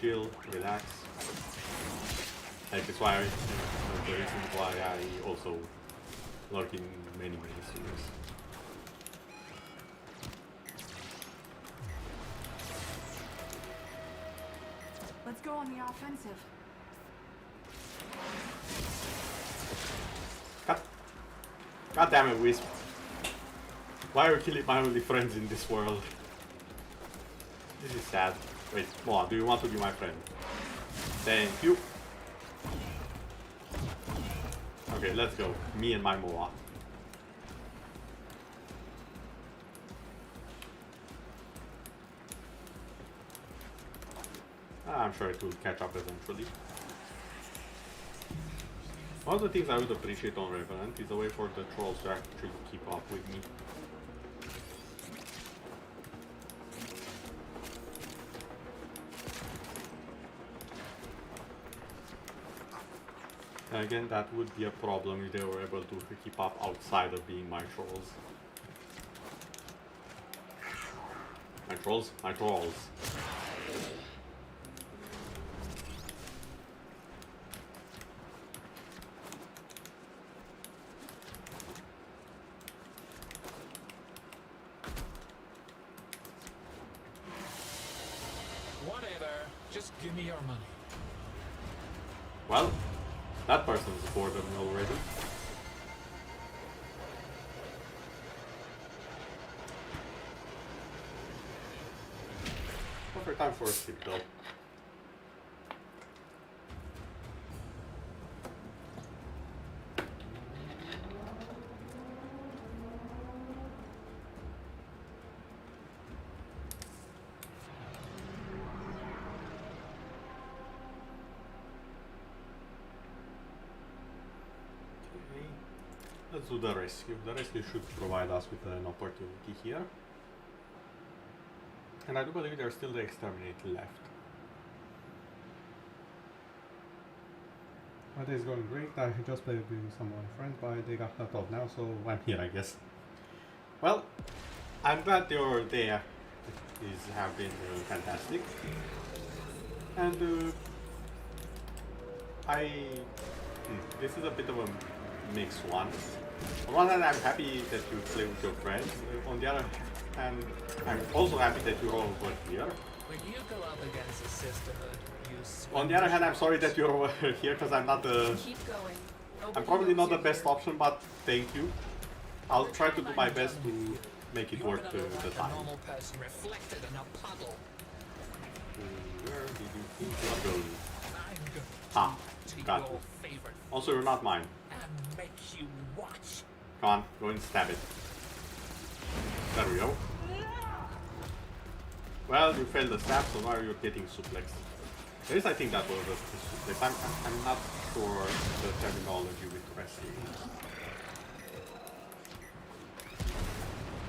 Speaker 1: chill, relax. Like it's why the reason why I also lurk in many streams.
Speaker 2: Let's go on the offensive.
Speaker 1: God damn it, Wisp. Why are you killing my only friends in this world? This is sad. Wait, Moa, do you want to be my friend? Thank you. Okay, let's go. Me and my Moa. I'm sure it will catch up eventually. One of the things I would appreciate on Revenant is a way for the trolls to actually keep up with me. And again, that would be a problem if they were able to keep up outside of being my trolls. My trolls? My trolls.
Speaker 7: Whatever. Just give me your money.
Speaker 1: Well, that person's bored of me already. Perfect time for a sleep though. Let's do the rescue. The rescue should provide us with an opportunity here. And I do believe there's still the exterminate left. My day is going great. I just played with some of my friends, but they got cut off now, so I'm here, I guess. Well, I'm glad your day have been fantastic. And this is a bit of a mixed one. On one hand, I'm happy that you play with your friends. On the other hand, I'm also happy that you're all over here.
Speaker 7: When you go up against a sisterhood, you
Speaker 1: On the other hand, I'm sorry that you're over here because I'm not the.
Speaker 2: Keep going.
Speaker 1: I'm probably not the best option, but thank you. I'll try to do my best to make it worth the time.
Speaker 7: A normal person reflected in a puddle.
Speaker 1: Where did you think you're going?
Speaker 7: I'm going
Speaker 1: Ah,
Speaker 7: to
Speaker 1: got
Speaker 7: your
Speaker 1: you.
Speaker 7: favorite
Speaker 1: Also, you're not mine.
Speaker 7: and make you watch.
Speaker 1: Come on, go and stab it. There we go. Well, you failed the stab, so now you're getting suplex. At least I think that was a suplex. I'm not sure the terminology with wrestling.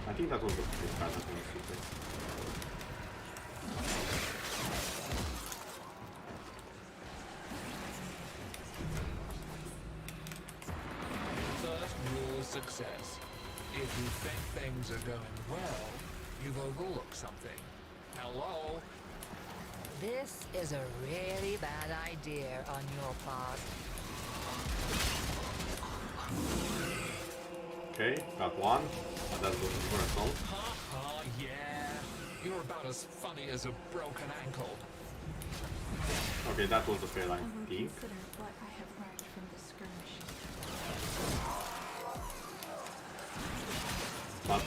Speaker 1: I think that was a suplex rather than a suplex.
Speaker 7: First rule of success. If you think things are going well, you've overlooked something. Hello?
Speaker 8: This is a really bad idea on your part.
Speaker 1: Okay, got one. But that was universal.
Speaker 7: Ha yeah. You're about as funny as a broken ankle.
Speaker 1: Okay, that was a fail, I
Speaker 9: I will
Speaker 1: think.
Speaker 9: consider what I have learned from this skirmish.
Speaker 1: But,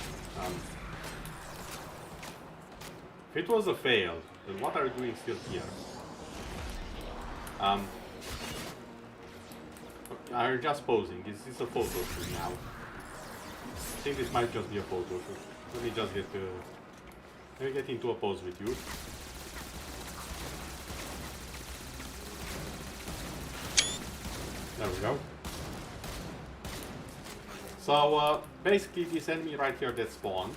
Speaker 1: if it was a fail, then what are you doing still here? Are you just posing? Is this a photo shoot now? I think this might just be a photo shoot. Let me just get into a pose with you. There we go. So basically this enemy right here that spawned.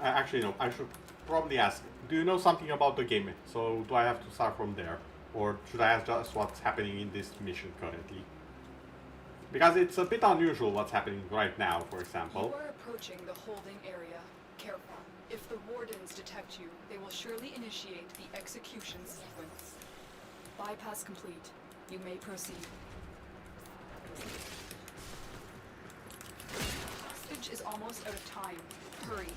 Speaker 1: Actually no, I should probably ask, do you know something about the game? So do I have to start from there? Or should I ask just what's happening in this mission currently? Because it's a bit unusual what's happening right now, for example.
Speaker 2: You are approaching the holding area. Careful. If the wardens detect you, they will surely initiate the execution sequence. Bypass complete. You may proceed. Hostage is almost out of time. Hurry.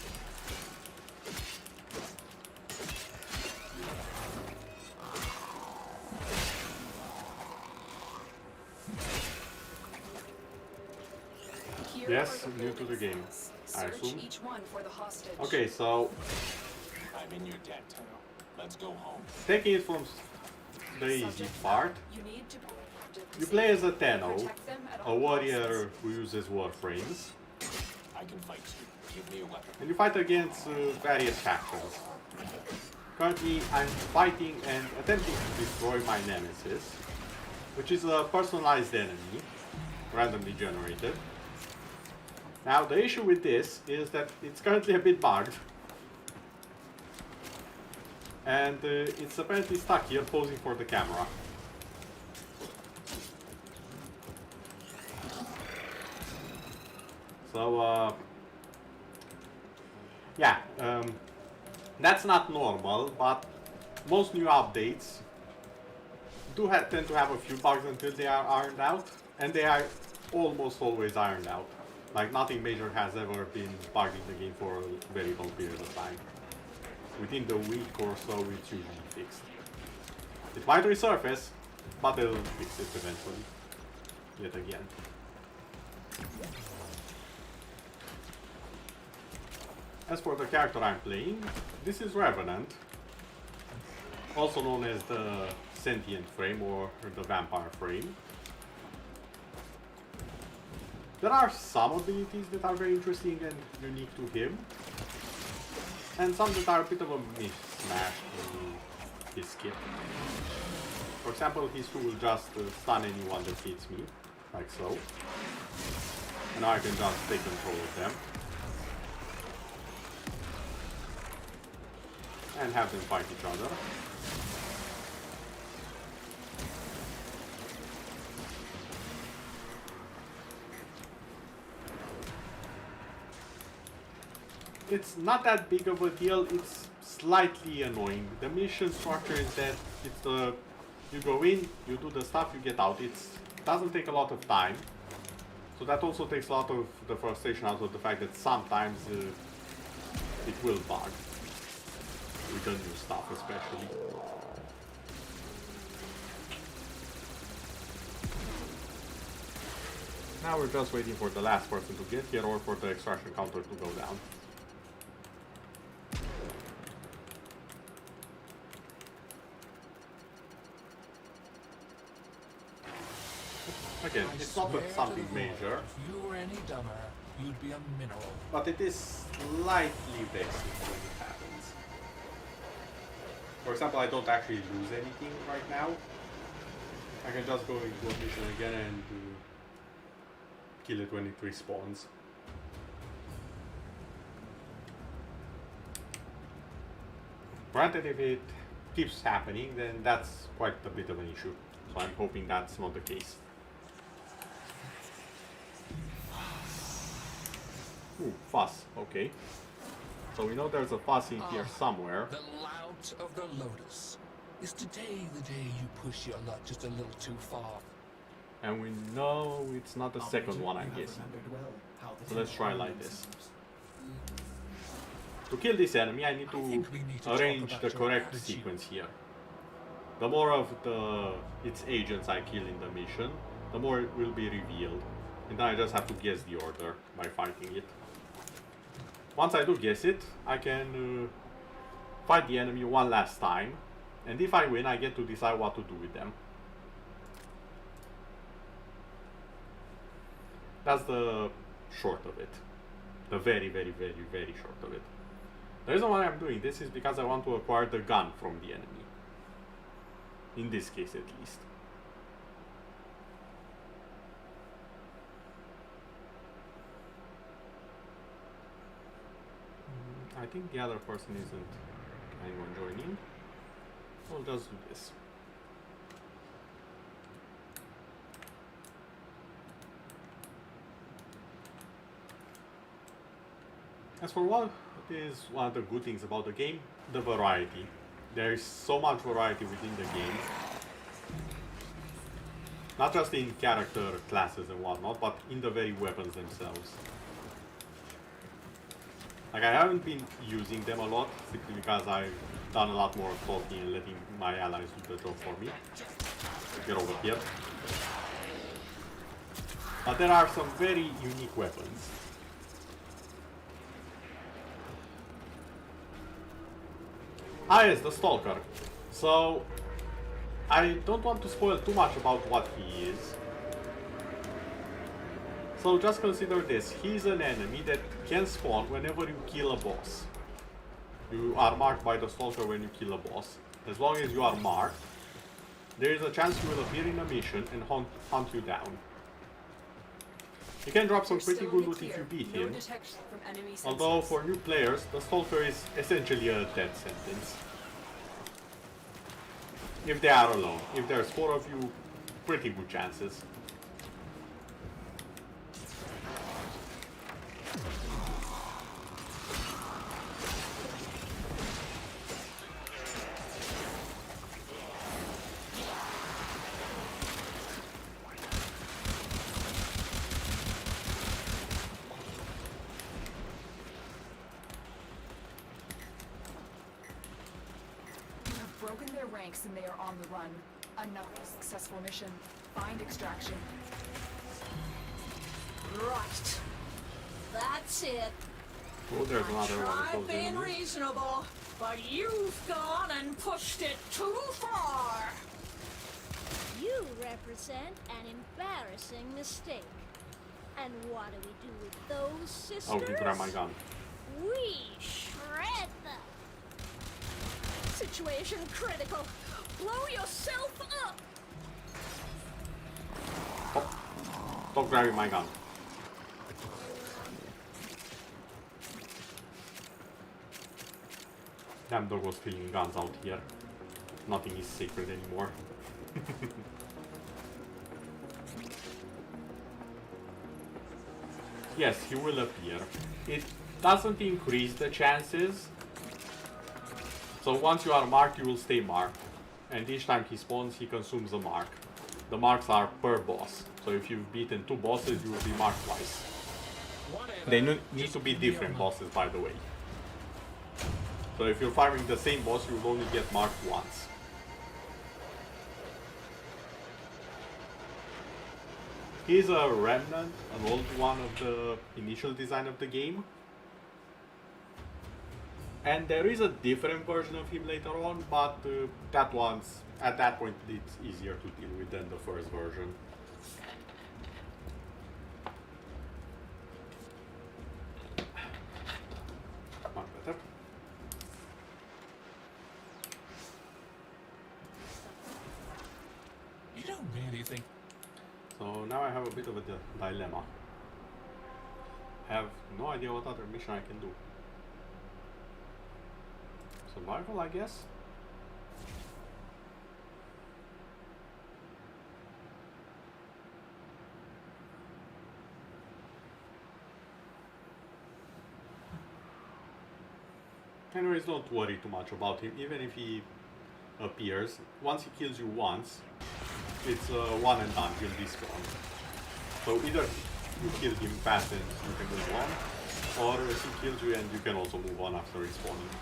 Speaker 2: Here
Speaker 1: Yes,
Speaker 2: are the
Speaker 1: new to the
Speaker 2: holding
Speaker 1: game,
Speaker 2: cells.
Speaker 1: I
Speaker 2: Search
Speaker 1: assume.
Speaker 2: each one for the hostage.
Speaker 1: Okay, so
Speaker 10: I'm in your debt, Tenno. Let's go home.
Speaker 1: taking it from the easy
Speaker 2: Subject
Speaker 1: part,
Speaker 2: You need to
Speaker 1: you play as a Tenno,
Speaker 2: protect them at
Speaker 1: a
Speaker 2: all
Speaker 1: warrior
Speaker 2: costs.
Speaker 1: who uses warframes,
Speaker 10: I can fight too. Give me a weapon.
Speaker 1: and you fight against various factions. Currently, I'm fighting and attempting to destroy my nemesis, which is a personalized enemy, randomly generated. Now, the issue with this is that it's currently a bit bugged, and it's apparently stuck here posing for the camera. So, yeah, that's not normal, but most new updates do tend to have a few bugs until they are ironed out, and they are almost always ironed out. Like, nothing major has ever been bugged in the game for a very long period of time. Within the week or so, it's usually fixed. It might resurface, but they'll fix it eventually. Yet again. As for the character I'm playing, this is Revenant, also known as the sentient frame or the vampire frame. There are some abilities that are very interesting and unique to him, and some that are a bit of a mismatch to his skill. For example, his tool will just stun anyone that hits me, like so. And now I can just take control of them. And have them fight each other. It's not that big of a deal, it's slightly annoying. The mission structure is that it's you go in, you do the stuff, you get out. It doesn't take a lot of time. So that also takes a lot of the frustration out of the fact that sometimes it will bug. With the new stuff especially. Now we're just waiting for the last person to get here or for the extraction counter to go down. Again, it's not something major.
Speaker 7: If you were any dumber, you'd be a mineral.
Speaker 1: But it is slightly vexing when it happens. For example, I don't actually lose anything right now. I can just go into a mission again and kill it when it respawns. Granted, if it keeps happening, then that's quite a bit of an issue. So I'm hoping that's not the case. Ooh, fuss. Okay. So we know there's a fuss in here somewhere.
Speaker 7: The lout of the Lotus. Is today the day you push your luck just a little too far?
Speaker 1: And we know it's not the second one, I'm guessing. So let's try like this. To kill this enemy, I need to arrange the correct sequence here. The more of its agents I kill in the mission, the more it will be revealed. And then I just have to guess the order by fighting it. Once I do guess it, I can fight the enemy one last time. And if I win, I get to decide what to do with them. That's the short of it. The very, very, very, very short of it. The reason why I'm doing this is because I want to acquire the gun from the enemy. In this case, at least. I think the other person isn't anyone joining. We'll just do this. As for what is one of the good things about the game, the variety. There is so much variety within the game. Not just in character classes and whatnot, but in the very weapons themselves. Like, I haven't been using them a lot, simply because I've done a lot more talking and letting my allies do the job for me. Get over here. But there are some very unique weapons. Ah yes, the Stalker. So, I don't want to spoil too much about what he is. So just consider this, he's an enemy that can spawn whenever you kill a boss. You are marked by the Stalker when you kill a boss. As long as you are marked, there is a chance he will appear in a mission and hunt you down. You can drop some pretty good loot if you beat him, although for new players, the Stalker is essentially a death sentence. If they are alone. If there's 4 of you, pretty good chances.
Speaker 2: tanks and they are on the run. Another successful mission. Find extraction.
Speaker 5: Right. That's it.
Speaker 1: Oh, there's another one.
Speaker 5: Tried
Speaker 1: Close
Speaker 5: being
Speaker 1: enemy.
Speaker 5: reasonable, but you've gone and pushed it too far.
Speaker 11: You represent an embarrassing mistake. And what do we do with those sisters?
Speaker 1: Oh, he grabbed my gun.
Speaker 11: We shred them.
Speaker 5: Situation critical. Blow yourself up.
Speaker 1: Stop grabbing my gun. Damn dog was feeling guns out here. Nothing is sacred anymore. Yes, he will appear. It doesn't increase the chances. So once you are marked, you will stay marked. And each time he spawns, he consumes a mark. The marks are per boss. So if you've beaten 2 bosses, you will be marked twice. They need to be different bosses, by the way. So if you're farming the same boss, you will only get marked once. He's a remnant, an old one of the initial design of the game. And there is a different version of him later on, but that one's, at that point, it's easier to deal with than the first version. Much better.
Speaker 7: You don't really think.
Speaker 1: So now I have a bit of a dilemma. I have no idea what other mission I can do. Survival, I guess? Anyways, don't worry too much about him, even if he appears. Once he kills you once, it's one and done, he'll despawn. So either you kill him fast and you can move on, or he kills you and you can also move on after respawning.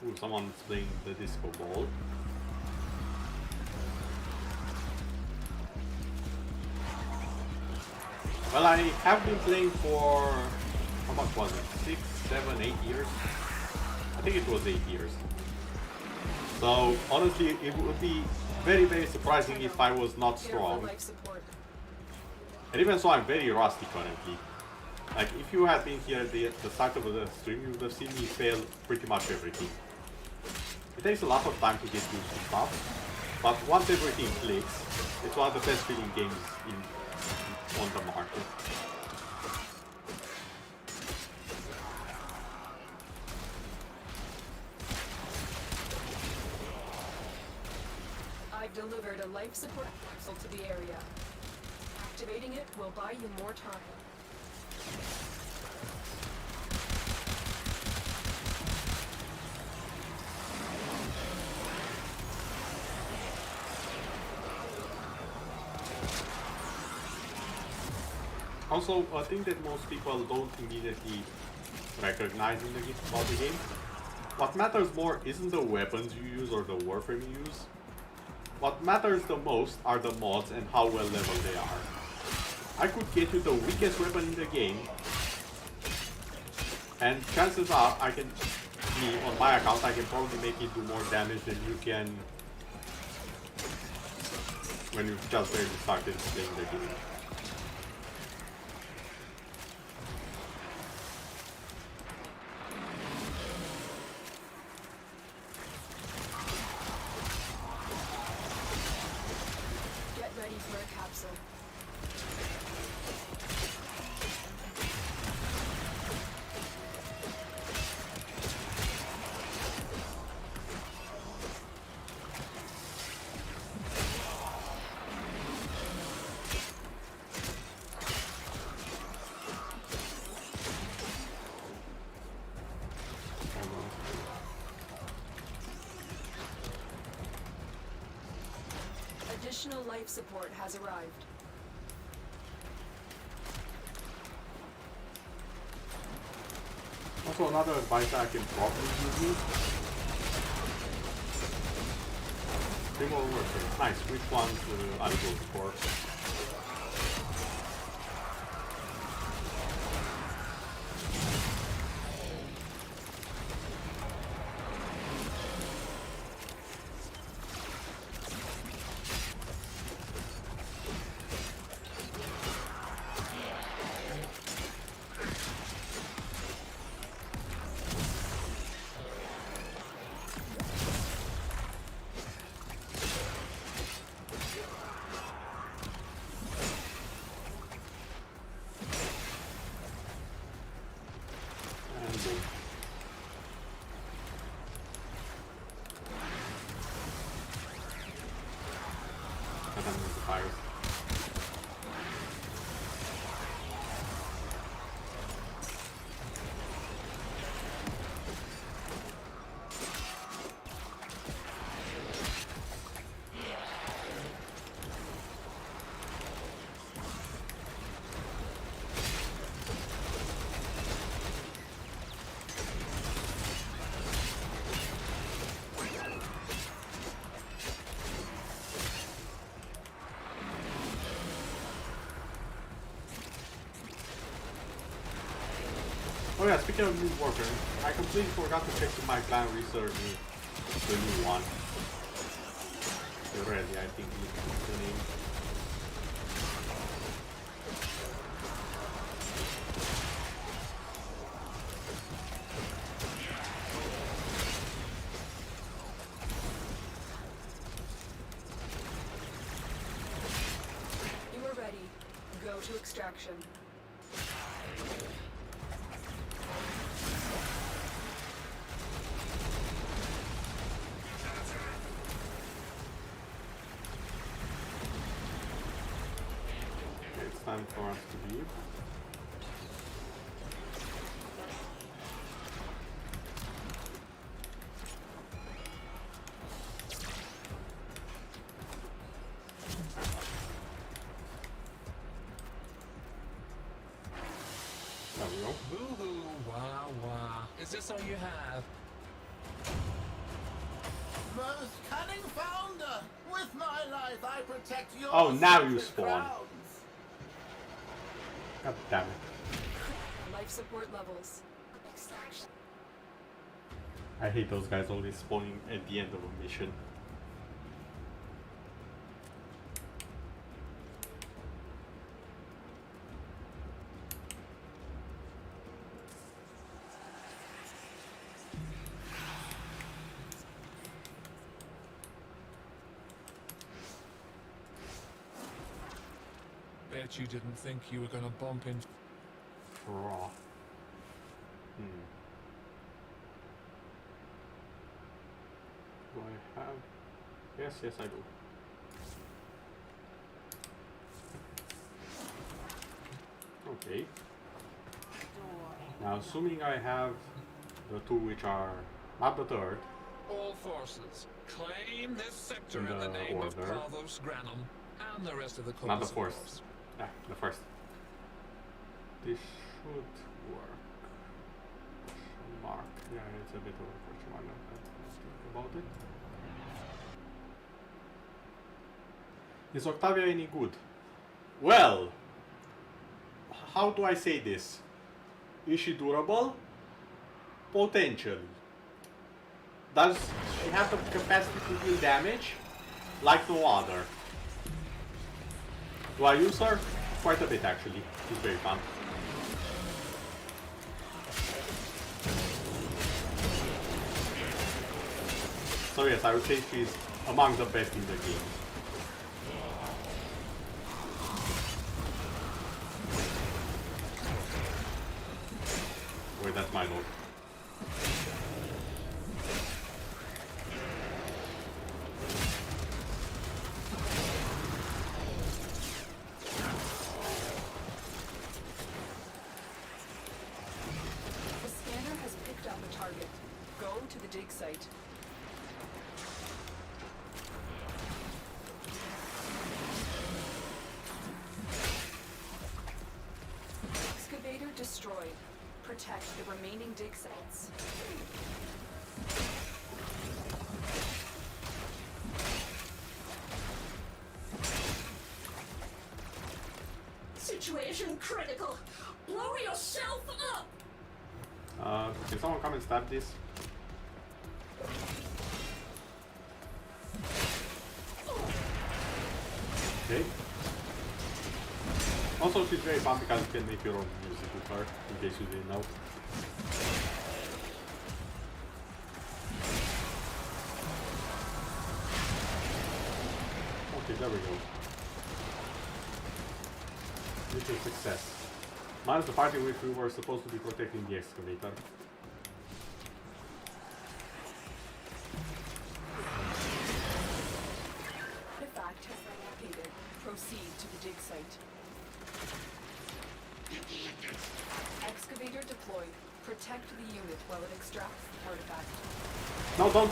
Speaker 1: Ooh, someone's playing the disco ball. Well, I have been playing for, how much was it? 6, 7, 8 years? I think it was 8 years. So, honestly, it would be very, very surprising if I was not strong. And even so, I'm very rusty currently. Like, if you had been here at the start of the stream, you would have seen me fail pretty much everything. It takes a lot of time to get used to stuff, but once everything clicks, it's one of the best feeling games on the market.
Speaker 2: I've delivered a life support capsule to the area. Activating it will buy you more time.
Speaker 1: Also, a thing that most people don't immediately recognize in about the game, what matters more isn't the weapons you use or the warframe you use. What matters the most are the mods and how well leveled they are. I could get you the weakest weapon in the game, and chances are on my account, I can probably make it do more damage than you can when you've just barely started playing the game.
Speaker 2: Get ready for a capsule. Additional life support has arrived.
Speaker 1: Also, another advice I can probably give you. 3 more workers. Nice. Which ones are you going for? Oh yeah, speaking of new Warframe, I completely forgot to check if my clan research the new one. Yareli, I think is the name.
Speaker 2: You are ready. Go to extraction.
Speaker 1: Time for us to leave. There we go.
Speaker 7: Boo-hoo, wah-wah. Is this all you have?
Speaker 3: Most cunning founder, with my life I protect your
Speaker 1: Oh, now you
Speaker 3: sacred
Speaker 1: spawn.
Speaker 3: grounds.
Speaker 1: God damn it.
Speaker 2: Life support levels. Extraction.
Speaker 1: I hate those guys always spawning at the end of a mission.
Speaker 7: Bet you didn't think you were gonna bump into...
Speaker 1: Raw. Do I have? Yes, I do. Okay. Now, assuming I have the two which are not the third.
Speaker 7: All forces, claim this sector
Speaker 1: In
Speaker 7: in the
Speaker 1: the
Speaker 7: name of
Speaker 1: order.
Speaker 7: Parvos Granum and the rest of the
Speaker 1: Not the
Speaker 7: cause, of
Speaker 1: fourth.
Speaker 7: course.
Speaker 1: Yeah, the first. This should work. Question mark. Yeah, it's a bit of a question mark. Let's think about it. Is Octavia any good? Well, how do I say this? Is she durable? Potentially. Does she have the capacity to deal damage? Like no other. Do I use her? Quite a bit actually. She's very fun. So yes, I would say she's among the best in the game. Wait, that's my lord.
Speaker 2: The scanner has picked up a target. Go to the dig site. Excavator destroyed. Protect the remaining dig sites.
Speaker 11: Situation critical. Blow yourself up.
Speaker 1: Can someone come and stab this? Okay. Also, she's very fun because you can make your own music with her, in case you didn't know. Okay, there we go. Mission success. Minus the part in which we were supposed to be protecting the excavator.
Speaker 2: Artifact has been located. Proceed to the dig site. Excavator deployed. Protect the unit while it extracts the artifact.
Speaker 1: No, don't!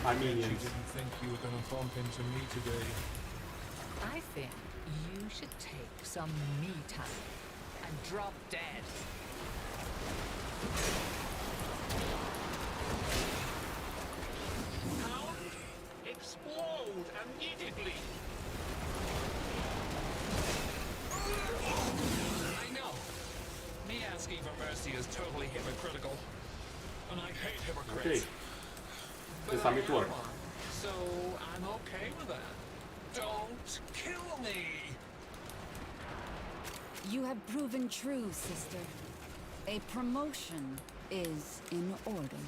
Speaker 1: My
Speaker 7: You
Speaker 1: minions.
Speaker 7: didn't think you were gonna bump into me today.
Speaker 8: I think you should take some me time and drop dead.
Speaker 10: Now, explode immediately!
Speaker 7: I know. Me asking for mercy is totally hypocritical. And I hate hypocrites.
Speaker 1: Okay.
Speaker 7: But
Speaker 1: This
Speaker 7: I
Speaker 1: time it
Speaker 7: am
Speaker 1: worked.
Speaker 7: one, so I'm okay with that. Don't kill me!
Speaker 5: You have proven true, sister. A promotion is in order.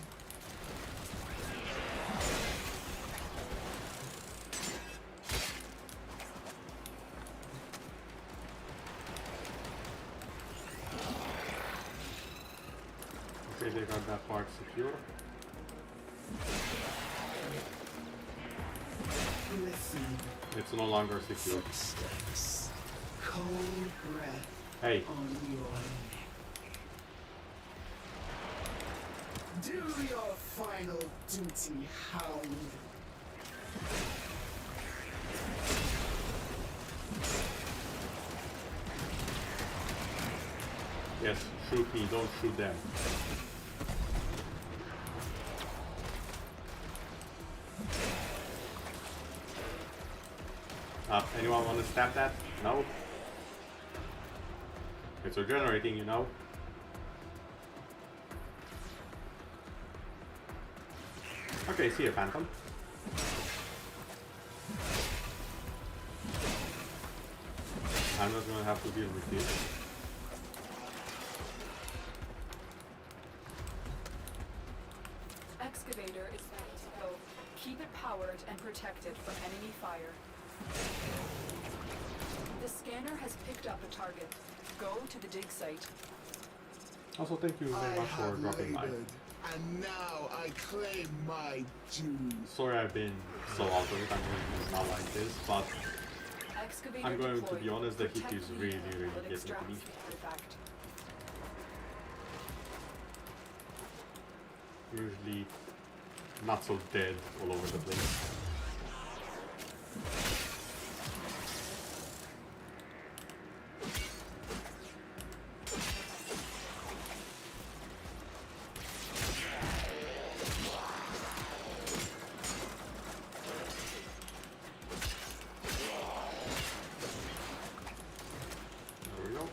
Speaker 1: Okay, they got that part secure.
Speaker 4: Listen.
Speaker 1: It's no longer secure.
Speaker 4: Footsteps. Cold breath
Speaker 1: Hey,
Speaker 4: on your neck. Do your final duty, hound.
Speaker 1: yes, shoot me, don't shoot them. Anyone want to stab that? No? It's regenerating, you know. Okay, see you, Phantom. I'm not gonna have to deal with this.
Speaker 2: Excavator is ready to go. Keep it powered and protected from enemy fire. The scanner has picked up a target. Go to the dig site.
Speaker 1: Also, thank you very much for dropping by.
Speaker 3: And now I claim my dues.
Speaker 1: Sorry I've been so out of it, I'm going to not like this, but
Speaker 2: Excavator
Speaker 1: I'm going to
Speaker 2: deployed.
Speaker 1: be honest, the hit
Speaker 2: Protect
Speaker 1: is
Speaker 2: the
Speaker 1: really,
Speaker 2: unit
Speaker 1: really
Speaker 2: while it
Speaker 1: getting to me.
Speaker 2: extracts the artifact.
Speaker 1: Usually not so dead all over the place. There we go.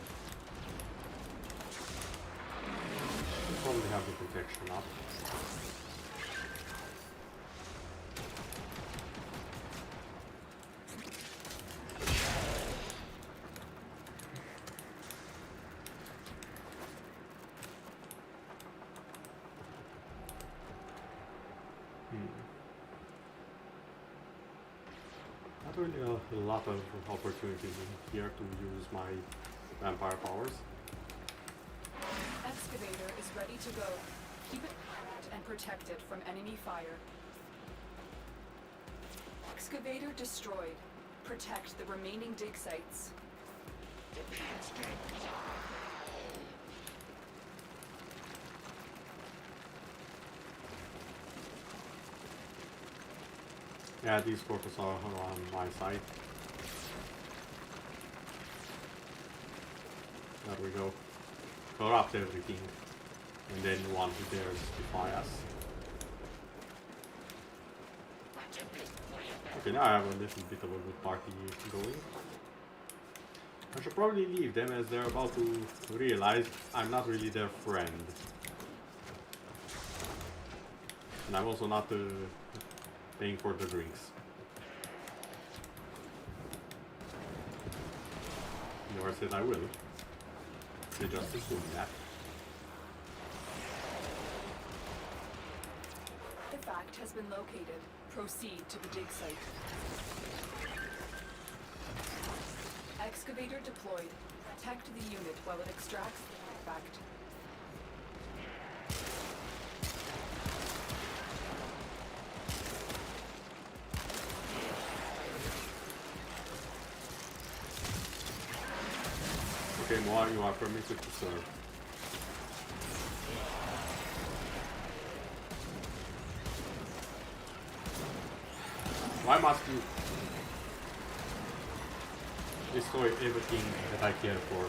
Speaker 1: Probably have the protection up. Not really a lot of opportunities in here to use my vampire powers.
Speaker 2: Excavator is ready to go. Keep it powered and protected from enemy fire. Excavator destroyed. Protect the remaining dig sites.
Speaker 1: Yeah, these portals are on my side. There we go. Corrupt everything. And anyone who dares defy us. Okay, now I have a little bit of a good party going. I should probably leave them as they're about to realize I'm not really their friend. And I'm also not paying for the drinks. Never said I will. They just assumed that.
Speaker 2: Artifact has been located. Proceed to the dig site. Excavator deployed. Protect the unit while it extracts the artifact.
Speaker 1: Okay, Moa, you are permitted to serve. Why must you destroy everything that I care for?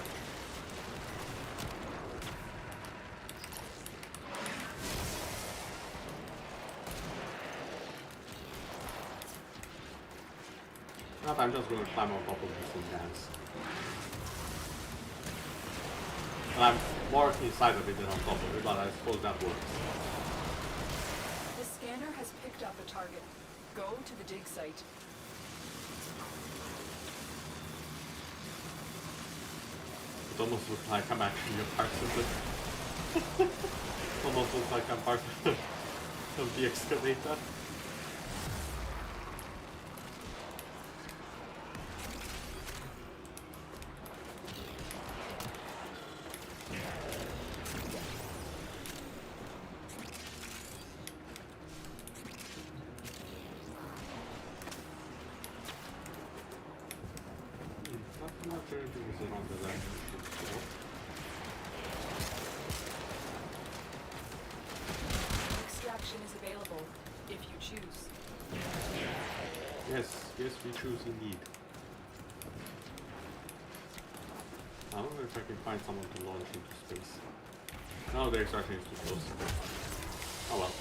Speaker 1: Not, I'm just going to climb on top of this and dance. And I'm more inside of it than on top of it, but I suppose that works.
Speaker 2: The scanner has picked up a target. Go to the dig site.
Speaker 1: It almost looks like I'm actually a part of it. Almost looks like I'm part of the excavator. Not sure if it was around the line.
Speaker 2: Extraction is available, if you choose.
Speaker 1: Yes, yes, we choose indeed. I don't know if I can find someone to launch into space. No, the extraction is too close. Oh well.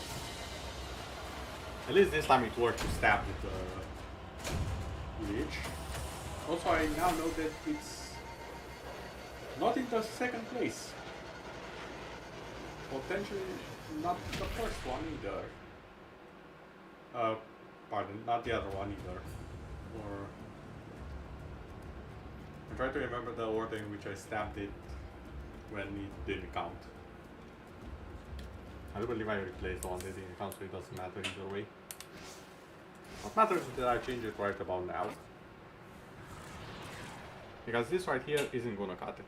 Speaker 1: At least this time it worked to stab with the leech. Also, I now know that it's not in the second place. Potentially not the first one either. Pardon, not the other one either. Or I try to remember the order in which I stabbed it when it didn't count. I do believe I replaced the one that didn't count, so it doesn't matter either way. What matters is that I change it right about now. Because this right here isn't gonna cut it.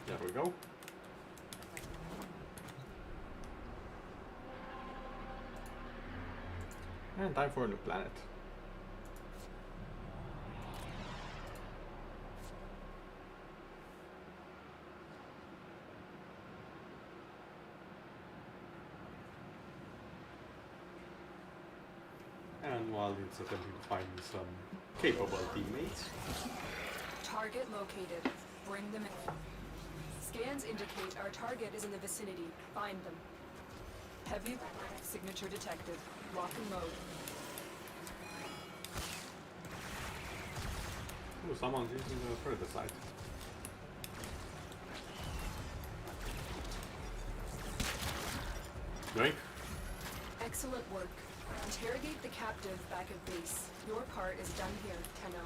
Speaker 1: There we go. And time for a new planet. And while it's attempting to find some capable teammates.
Speaker 2: Target located. Bring them in. Scans indicate our target is in the vicinity. Find them. Heavy signature detected. Lock and load.
Speaker 1: Ooh, someone's using the further side. Yoink.
Speaker 2: Excellent work. Interrogate the captive back at base. Your part is done here, Tenno.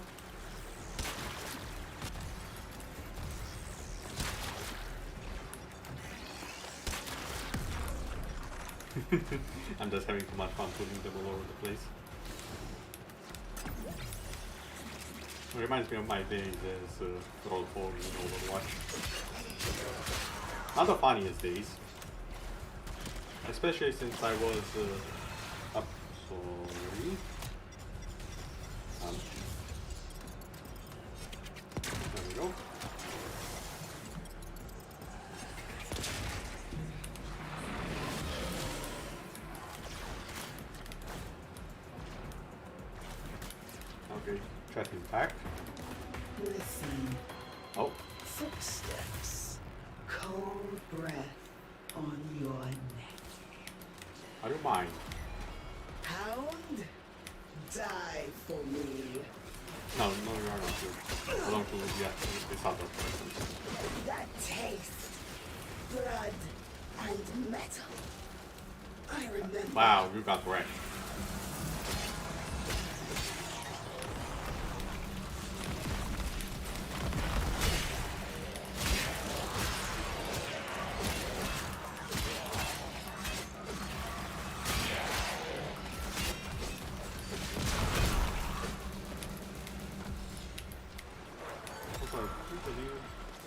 Speaker 1: I'm just having too much fun putting them all over the place. It reminds me of my days as troll phone in Overwatch. Not the funniest days. Especially since I was up. Sorry. There we go. Okay, Chatting back.
Speaker 12: Listen.
Speaker 1: Oh.
Speaker 12: Footsteps. Cold breath on your neck.
Speaker 1: I don't mind.
Speaker 12: Hound, die for me.
Speaker 1: No, you are not. You belong to this other person.
Speaker 12: That taste. Blood and metal. I remember.
Speaker 1: Wow, you got wrecked.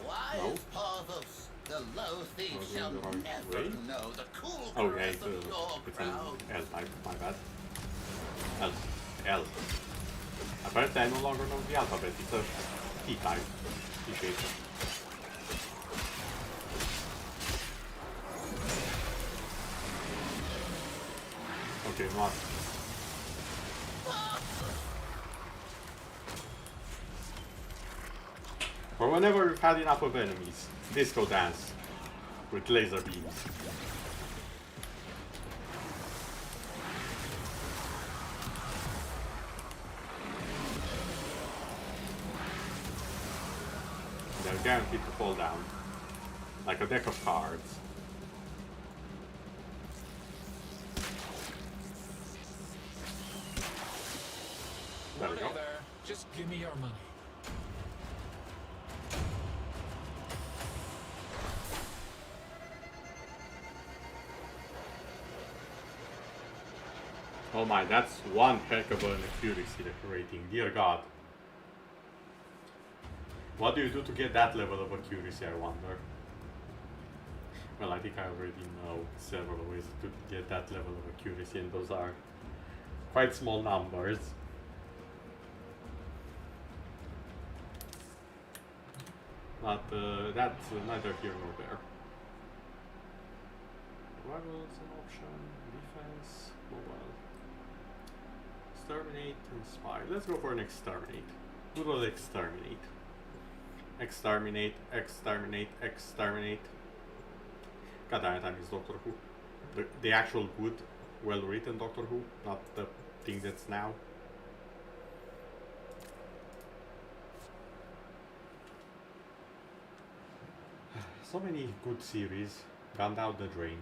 Speaker 3: Wise Parvus, the low thief shall never know the cool
Speaker 1: Oh, yeah,
Speaker 3: caress
Speaker 1: it's,
Speaker 3: of your
Speaker 1: it's
Speaker 3: crowd.
Speaker 1: an L type, my bad. L. Apparently I no longer know the alphabet, it's a T type. T shape. Okay, not. Or whenever you've had enough of enemies, disco dance with laser beams. They're guaranteed to fall down, like a deck of cards. There we go.
Speaker 7: There. Just give me your money.
Speaker 1: Oh my, that's one heck of an accuracy rating, dear God. What do you do to get that level of accuracy, I wonder? Well, I think I already know several ways to get that level of accuracy, and those are quite small numbers. But that's neither here nor there. Survival is an option, defense, mobile. Exterminate and spy. Let's go for an exterminate. Good old exterminate. Exterminate, exterminate, exterminate. God damn it, I miss Doctor Who. The actual good, well written Doctor Who, not the thing that's now. So many good series gone down the drain.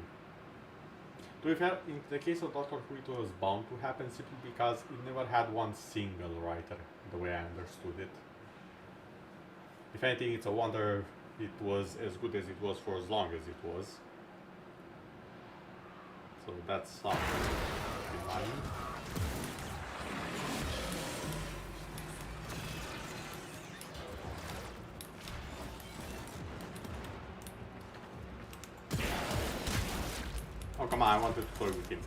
Speaker 1: In the case of Doctor Who, it was bound to happen simply because it never had one single writer, the way I understood it. If anything, it's a wonder it was as good as it was for as long as it was. So that's something to keep in mind. Oh come on, I wanted to toy with him.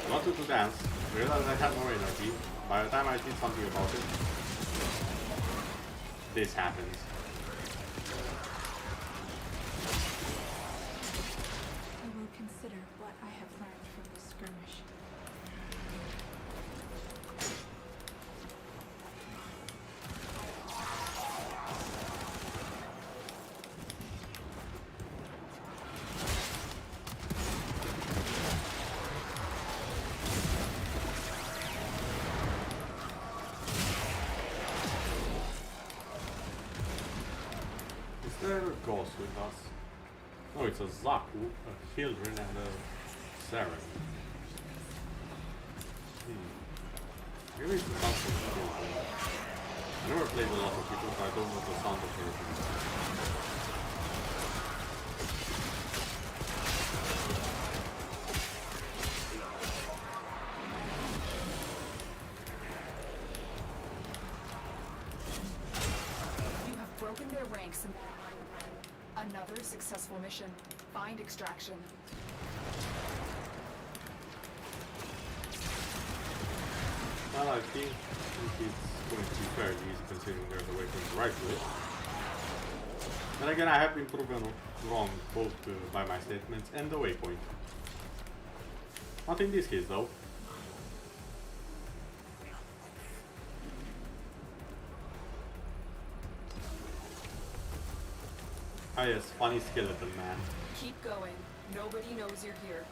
Speaker 1: I wanted to dance, realized I had no energy. By the time I did something about it, this happens.
Speaker 9: I will consider what I have learned from this skirmish.
Speaker 1: There are ghosts with us. Oh, it's a Zaku, a Hildren, and a Saren. Maybe it's the sound of Hildren. I never played a lot of people, so I don't know the sound of Hildren.
Speaker 2: You have broken their ranks and another successful mission. Find extraction.
Speaker 1: Well, I think it's going to be fairly easy considering there's a way to right to it. And again, I have been proven wrong both by my statements and the waypoint. Not in this case though. Ah yes, funny skeleton man.
Speaker 2: Keep going. Nobody knows you're here.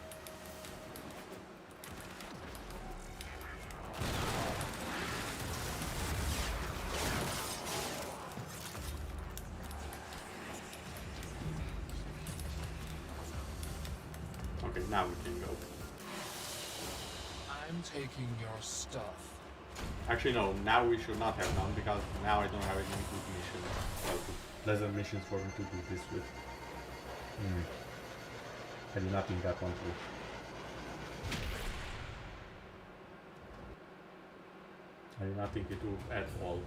Speaker 1: Okay, now we can go.
Speaker 7: I'm taking your stuff.
Speaker 1: Actually no, now we should not have done because now I don't have any good missions. Well, pleasant missions for me to do this with. I did not think that one through. I did not think it through at all.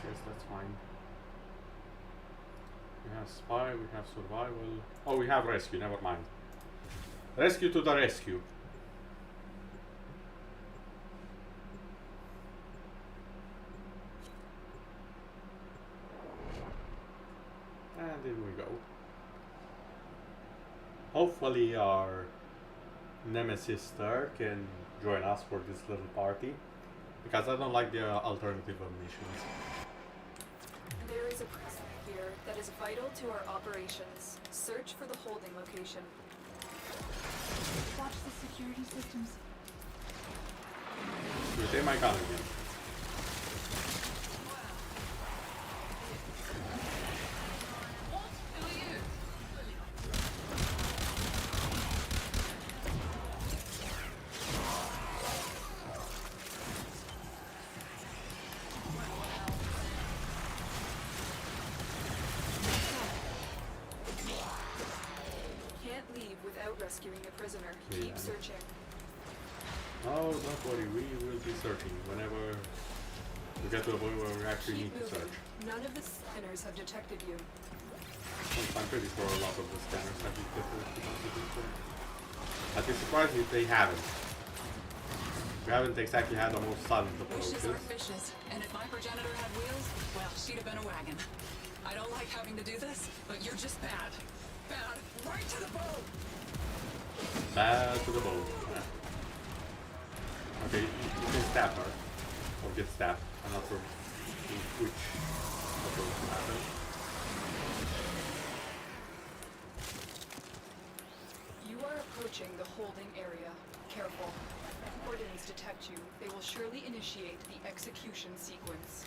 Speaker 1: Yes, that's fine. We have spy, we have survival. Oh, we have rescue, never mind. Rescue to the rescue. And in we go. Hopefully our nemesis star can join us for this little party. Because I don't like the alternative of missions.
Speaker 2: There is a prison here that is vital to our operations. Search for the holding location.
Speaker 9: Watch the security systems.
Speaker 1: You take my gun again.
Speaker 2: Rescuing a prisoner. Keep searching.
Speaker 1: Oh, don't worry, we will be searching whenever we get to a point where we actually need to search.
Speaker 2: None of the scanners have detected you.
Speaker 1: I'm pretty sure a lot of the scanners have detected. I'd be surprised if they haven't. We haven't exactly had the most silent approaches.
Speaker 13: Fishes are fishes, and if my progenitor had wheels, well, she'd have been a wagon. I don't like having to do this, but you're just bad. Bad. Right to the bone!
Speaker 1: Bad to the bone. Yeah. Okay, you can stab her. Or get stabbed. I'm not sure which approach will happen.
Speaker 2: You are approaching the holding area. Careful. If Ordinance detect you, they will surely initiate the execution sequence.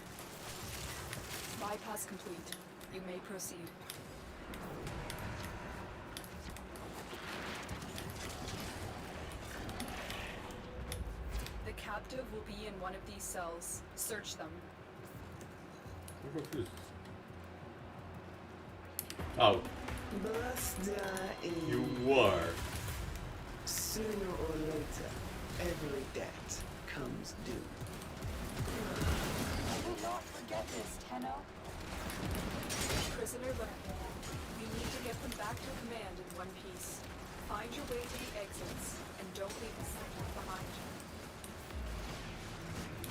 Speaker 2: Bypass complete. You may proceed. The captive will be in one of these cells. Search them.
Speaker 1: I'm confused. Oh. You were.
Speaker 12: Sooner or later, every debt comes due.
Speaker 2: I will not forget this, Tenno. Prisoner left. You need to get them back to command in one piece. Find your way to the exits, and don't leave the second behind.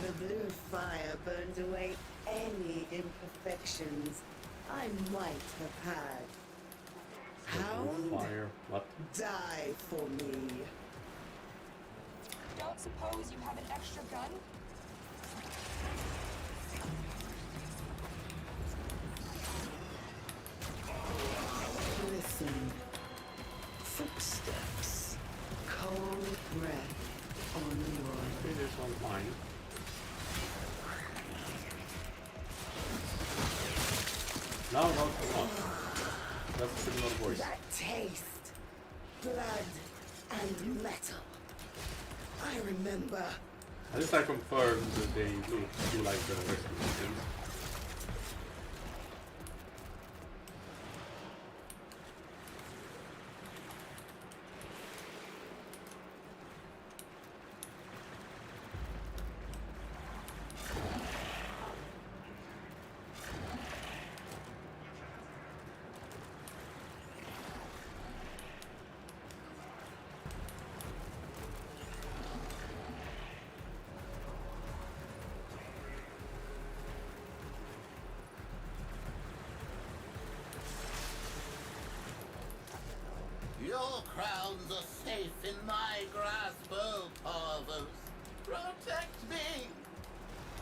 Speaker 12: The blue fire burned away any imperfections I might have had. Hound,
Speaker 1: fire. What?
Speaker 12: die for me.
Speaker 2: Don't suppose you have an extra gun?
Speaker 12: Listen. Footsteps. Cold breath on your...
Speaker 1: It is on mine. No, come on. That's a similar voice.
Speaker 12: That taste. Blood and metal. I remember.
Speaker 1: At least I confirmed that they do like the rescue missions.
Speaker 3: crowns are safe in my grasp, oh Parvos. Protect me!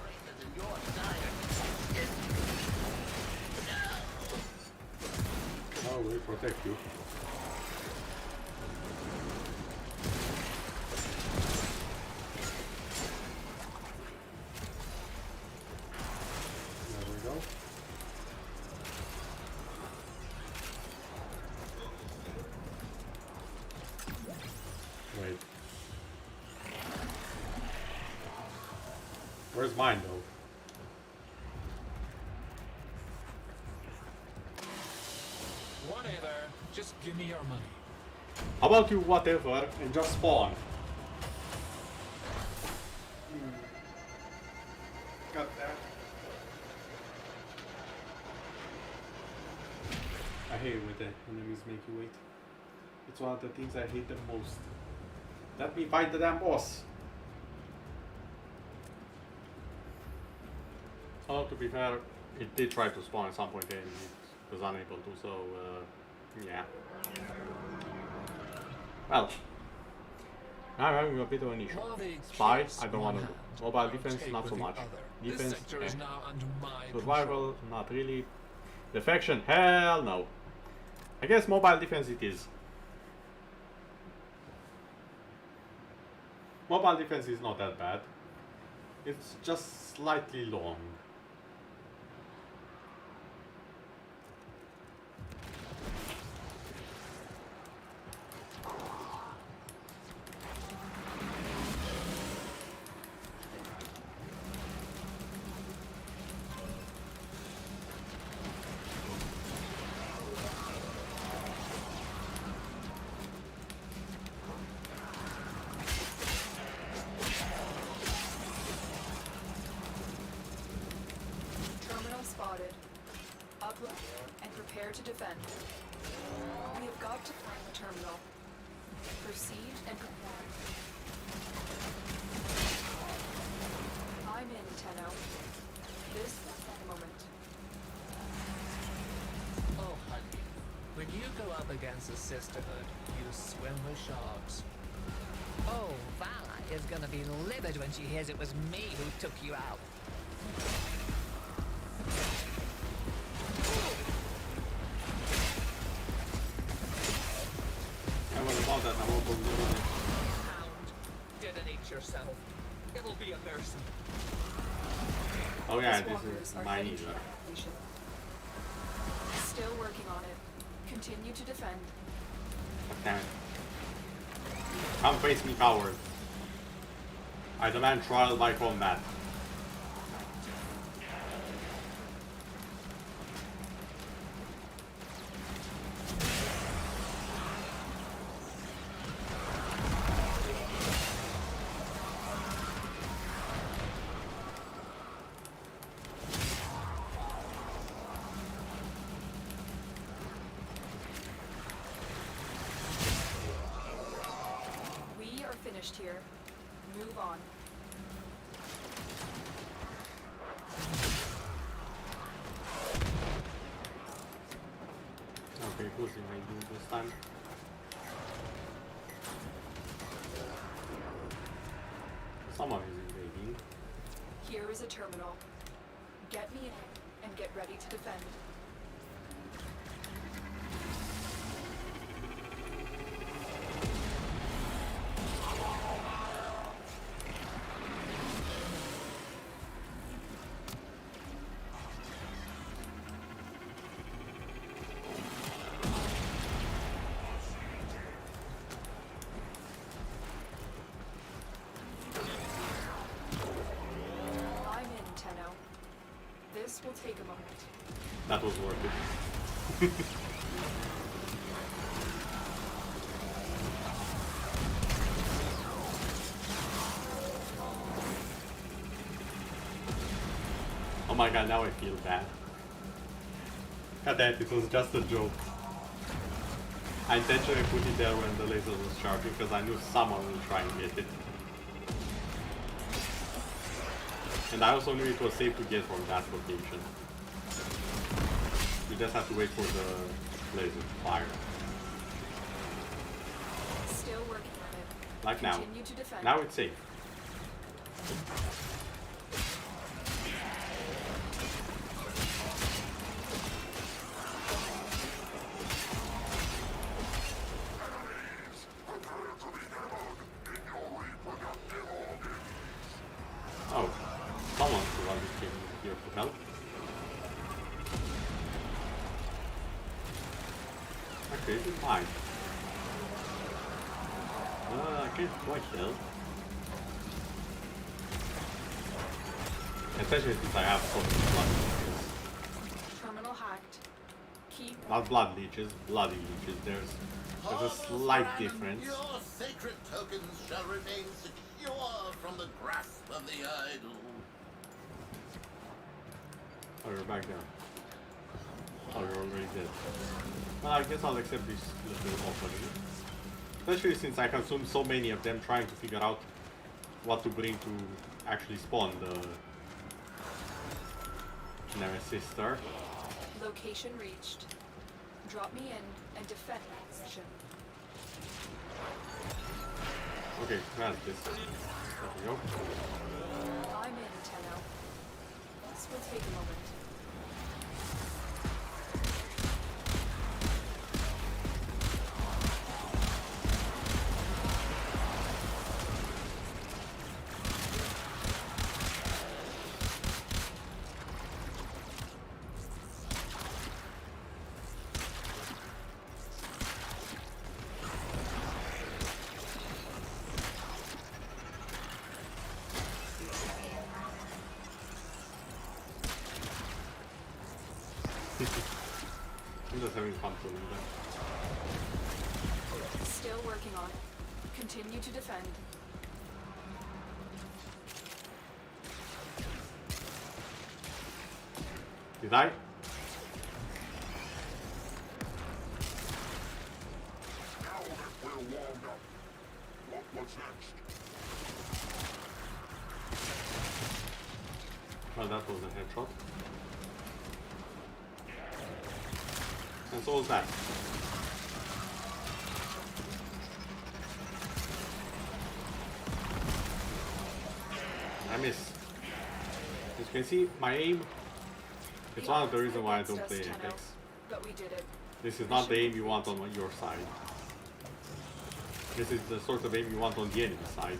Speaker 3: Greater than your desire.
Speaker 1: Oh, we'll protect you. There we go. Wait. Where's mine though?
Speaker 7: Whatever. Just give me your money.
Speaker 1: How about you whatever and just spawn? Got that. I hate it when the enemies make you wait. It's one of the things I hate the most. Let me fight the damn boss. Oh, to be fair, it did try to spawn at some point and it was unable to, so yeah. Well, I'm having a bit of an issue. Spy, I don't want to do. Mobile defense, not so much. Defense, survival, not really. Defection, hell no. I guess mobile defense it is. Mobile defense is not that bad. It's just slightly long.
Speaker 2: Prepare to defend. We have got to find the terminal. Proceed and prepare. I'm in, Tenno. This is the moment.
Speaker 8: Oh, honey. When you go up against the Sisterhood, you swim with sharks. Oh, Vala is gonna be livid when she hears it was me who took you out. Didn't eat yourself. It'll be embarrassing.
Speaker 1: Oh yeah, this is mine either.
Speaker 2: Still working on it. Continue to defend.
Speaker 1: Damn it. Come face me, coward. I demand trial by combat.
Speaker 2: Here. Move on.
Speaker 1: Okay, who's invading this time? Someone is invading.
Speaker 2: Here is a terminal. Get me in and get ready to defend. This will take a moment.
Speaker 1: That was worth it. Oh my god, now I feel bad. God damn, it was just a joke. I intentionally put it there when the laser was charging because I knew someone would try and get it. And I also knew it was safe to get from that location. You just have to wait for the laser to fire. Like now.
Speaker 2: Continue to defend.
Speaker 1: Now it's safe. Oh, someone's the one who came here to help. Okay, this is mine. I can't quite tell. Especially since I have so many blood leeches.
Speaker 2: Terminal hacked. Keep.
Speaker 1: Not blood leeches, bloody leeches. There's a slight difference.
Speaker 3: Your sacred tokens shall remain secure from the grasp of the idol.
Speaker 1: Oh, you're back there. Oh, you're already dead. Well, I guess I'll accept this little opening. Especially since I consumed so many of them trying to figure out what to bring to actually spawn the Sister.
Speaker 2: Location reached. Drop me in and defend that section.
Speaker 1: Okay, grab this. There we go.
Speaker 2: I'm in, Tenno. This will take a moment.
Speaker 1: I'm just having fun doing that.
Speaker 2: Still working on it. Continue to defend.
Speaker 1: Did I? Well, that was a headshot. And so was that. I missed. As you can see, my aim. It's one of the reasons why I don't play Apex.
Speaker 2: But we did it.
Speaker 1: This is not the aim you want on your side. This is the sort of aim you want on the enemy side.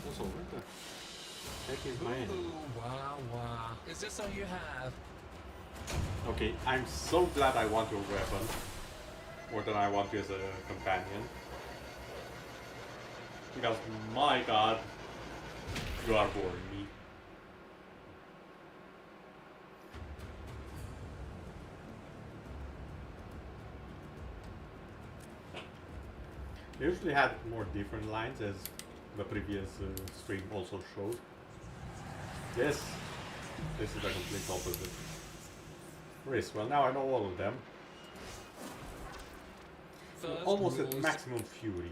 Speaker 1: Also, what the heck is my enemy?
Speaker 7: Ooh, wow, wow. Is this all you have?
Speaker 1: Okay, I'm so glad I want your weapon. More than I want you as a companion. Because, my god, you are boring me. They usually had more different lines, as the previous stream also showed. Yes, this is the complete opposite. Risk, well now I know all of them.
Speaker 7: First
Speaker 1: Almost at
Speaker 7: rules.
Speaker 1: maximum fury.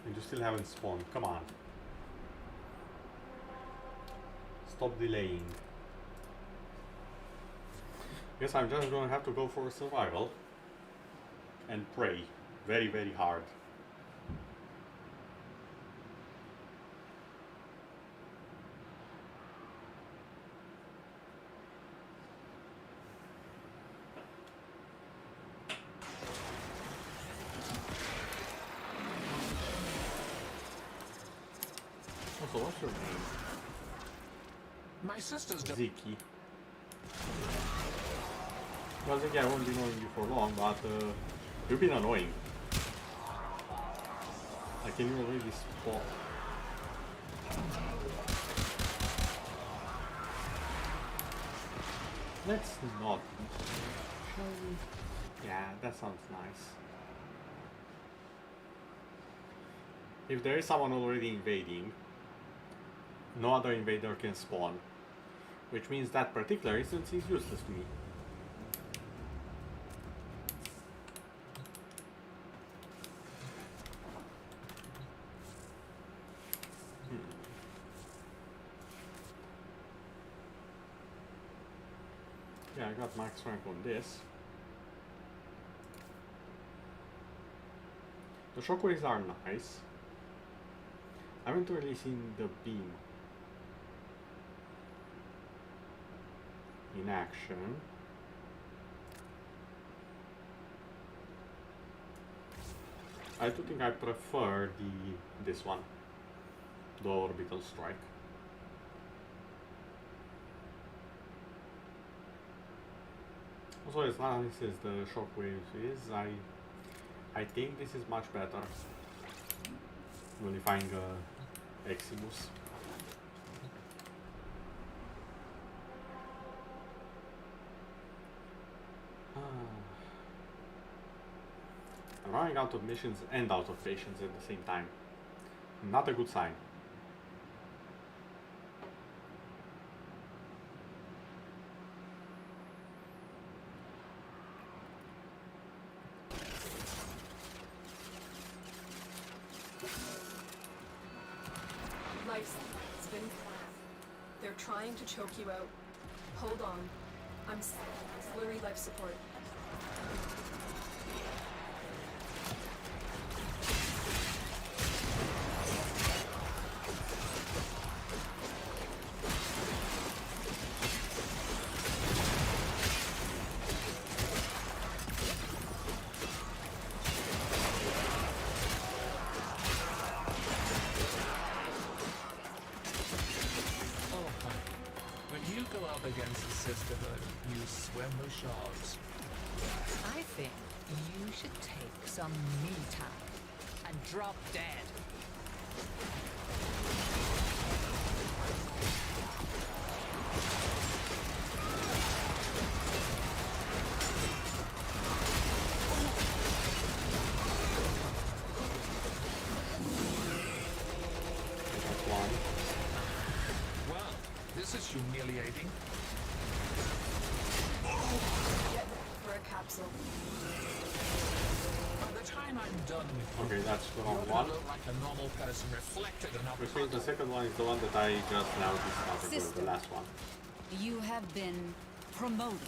Speaker 1: And you still haven't spawned, come on. Stop delaying. Guess I'm just gonna have to go for survival. And pray. Very, very hard. Also, what's your name?
Speaker 7: My sister's
Speaker 1: Ziki. Well, Ziki, I won't be knowing you for long, but you've been annoying. Like, can you already spot? Let's not. Shall we? Yeah, that sounds nice. If there is someone already invading, no other invader can spawn, which means that particular instance is useless to me. Yeah, I got max rank on this. The shockwaves are nice. I haven't really seen the beam in action. I do think I prefer this one, the orbital strike. Also, as nice as the shockwaves is, I think this is much better. Nullifying Eximus. I'm running out of missions and out of patience at the same time. Not a good sign.
Speaker 2: Life's been planned. They're trying to choke you out. Hold on. I'm slurry life support.
Speaker 7: Against the Sisterhood, you swim with sharks.
Speaker 8: I think you should take some me time and drop dead.
Speaker 7: Well, this is humiliating.
Speaker 2: For a capsule.
Speaker 7: By the time I'm done with you,
Speaker 1: Okay, that's the wrong
Speaker 7: you're
Speaker 1: one.
Speaker 7: gonna look like a normal person reflected in a
Speaker 1: Which means the second one is the one that I just now discovered,
Speaker 5: Sister.
Speaker 1: the last one.
Speaker 5: You have been promoted.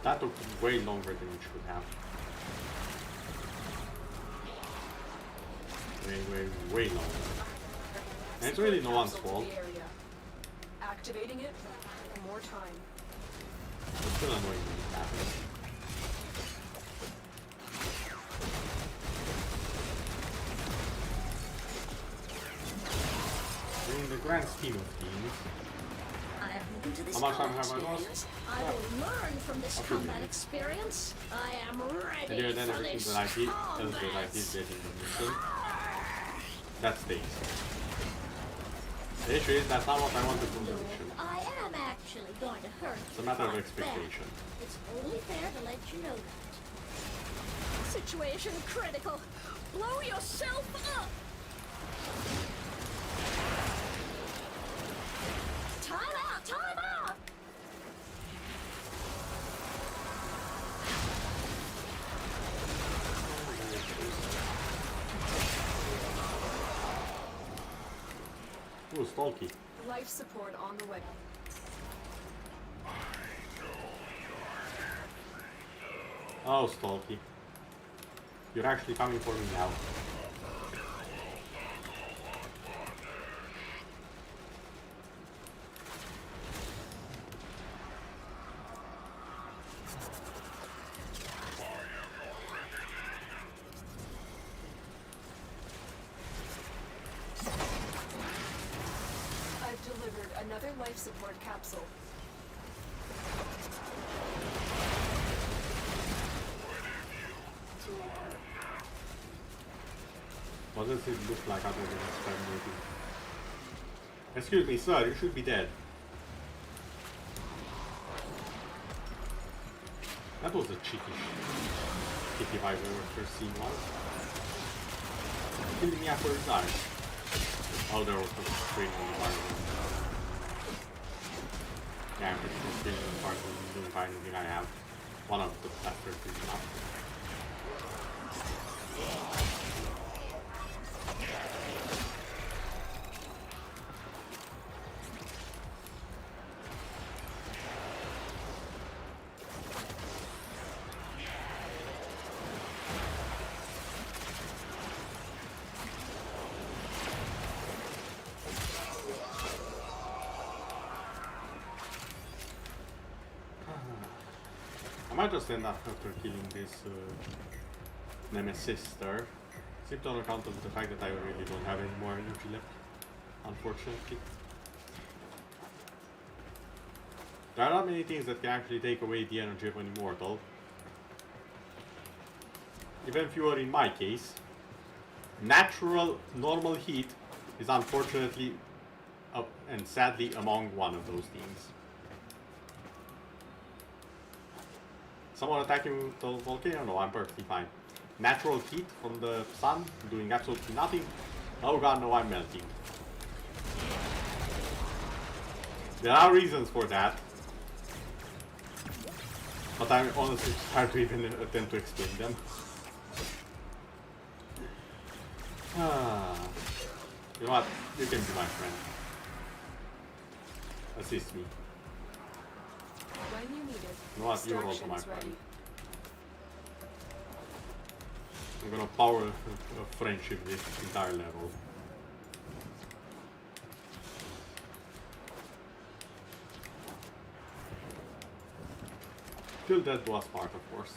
Speaker 1: That took way longer than it should have. Way longer. And it's really no one's fault.
Speaker 2: Activating it. More time.
Speaker 1: It's still annoying when it happens. In the grand scheme of things,
Speaker 11: I am new to this
Speaker 1: how much time
Speaker 11: combat
Speaker 1: have I lost?
Speaker 11: experience. I will learn from this
Speaker 1: A few
Speaker 11: combat
Speaker 1: minutes.
Speaker 11: experience. I am
Speaker 1: And
Speaker 11: ready
Speaker 1: here then
Speaker 11: for
Speaker 1: everything
Speaker 11: this
Speaker 1: that I did,
Speaker 11: combat.
Speaker 1: that I did getting the mission, that stays. The issue is that's not what I wanted from the mission.
Speaker 11: I am actually going to hurt
Speaker 1: It's a matter of
Speaker 11: you
Speaker 1: expectation.
Speaker 11: back. It's only fair to let you know that. Situation critical. Blow yourself up. Time out! Time out!
Speaker 1: Ooh, Stalky.
Speaker 2: Life support on the way.
Speaker 1: Oh, Stalky. You're actually coming for me now.
Speaker 2: I've delivered another life support capsule.
Speaker 1: What does it look like other than stagnating? Excuse me, sir, you should be dead. That was a cheeky if I've ever seen one. Killing me after it died. Oh, there was a screen on the bar. Yeah, I'm pretty sure screen on the bar doesn't find anything I have. One of the after is enough. I might just end up after killing this nemesis there, simply on account of the fact that I really don't have any more energy left, unfortunately. There are not many things that can actually take away the energy of an immortal. Even fewer in my case. Natural, normal heat is unfortunately and sadly among one of those things. Someone attacking the volcano? No, I'm perfectly fine. Natural heat from the sun doing absolutely nothing? Oh god, no, I'm melting. There are reasons for that. But I'm honestly hard to even attempt to explain them. You know what? You can be my friend. Assist me.
Speaker 2: When you need it,
Speaker 1: You know what? You're also my
Speaker 2: extraction's
Speaker 1: friend.
Speaker 2: ready.
Speaker 1: I'm gonna power a friendship this entire level. Till that was part, of course.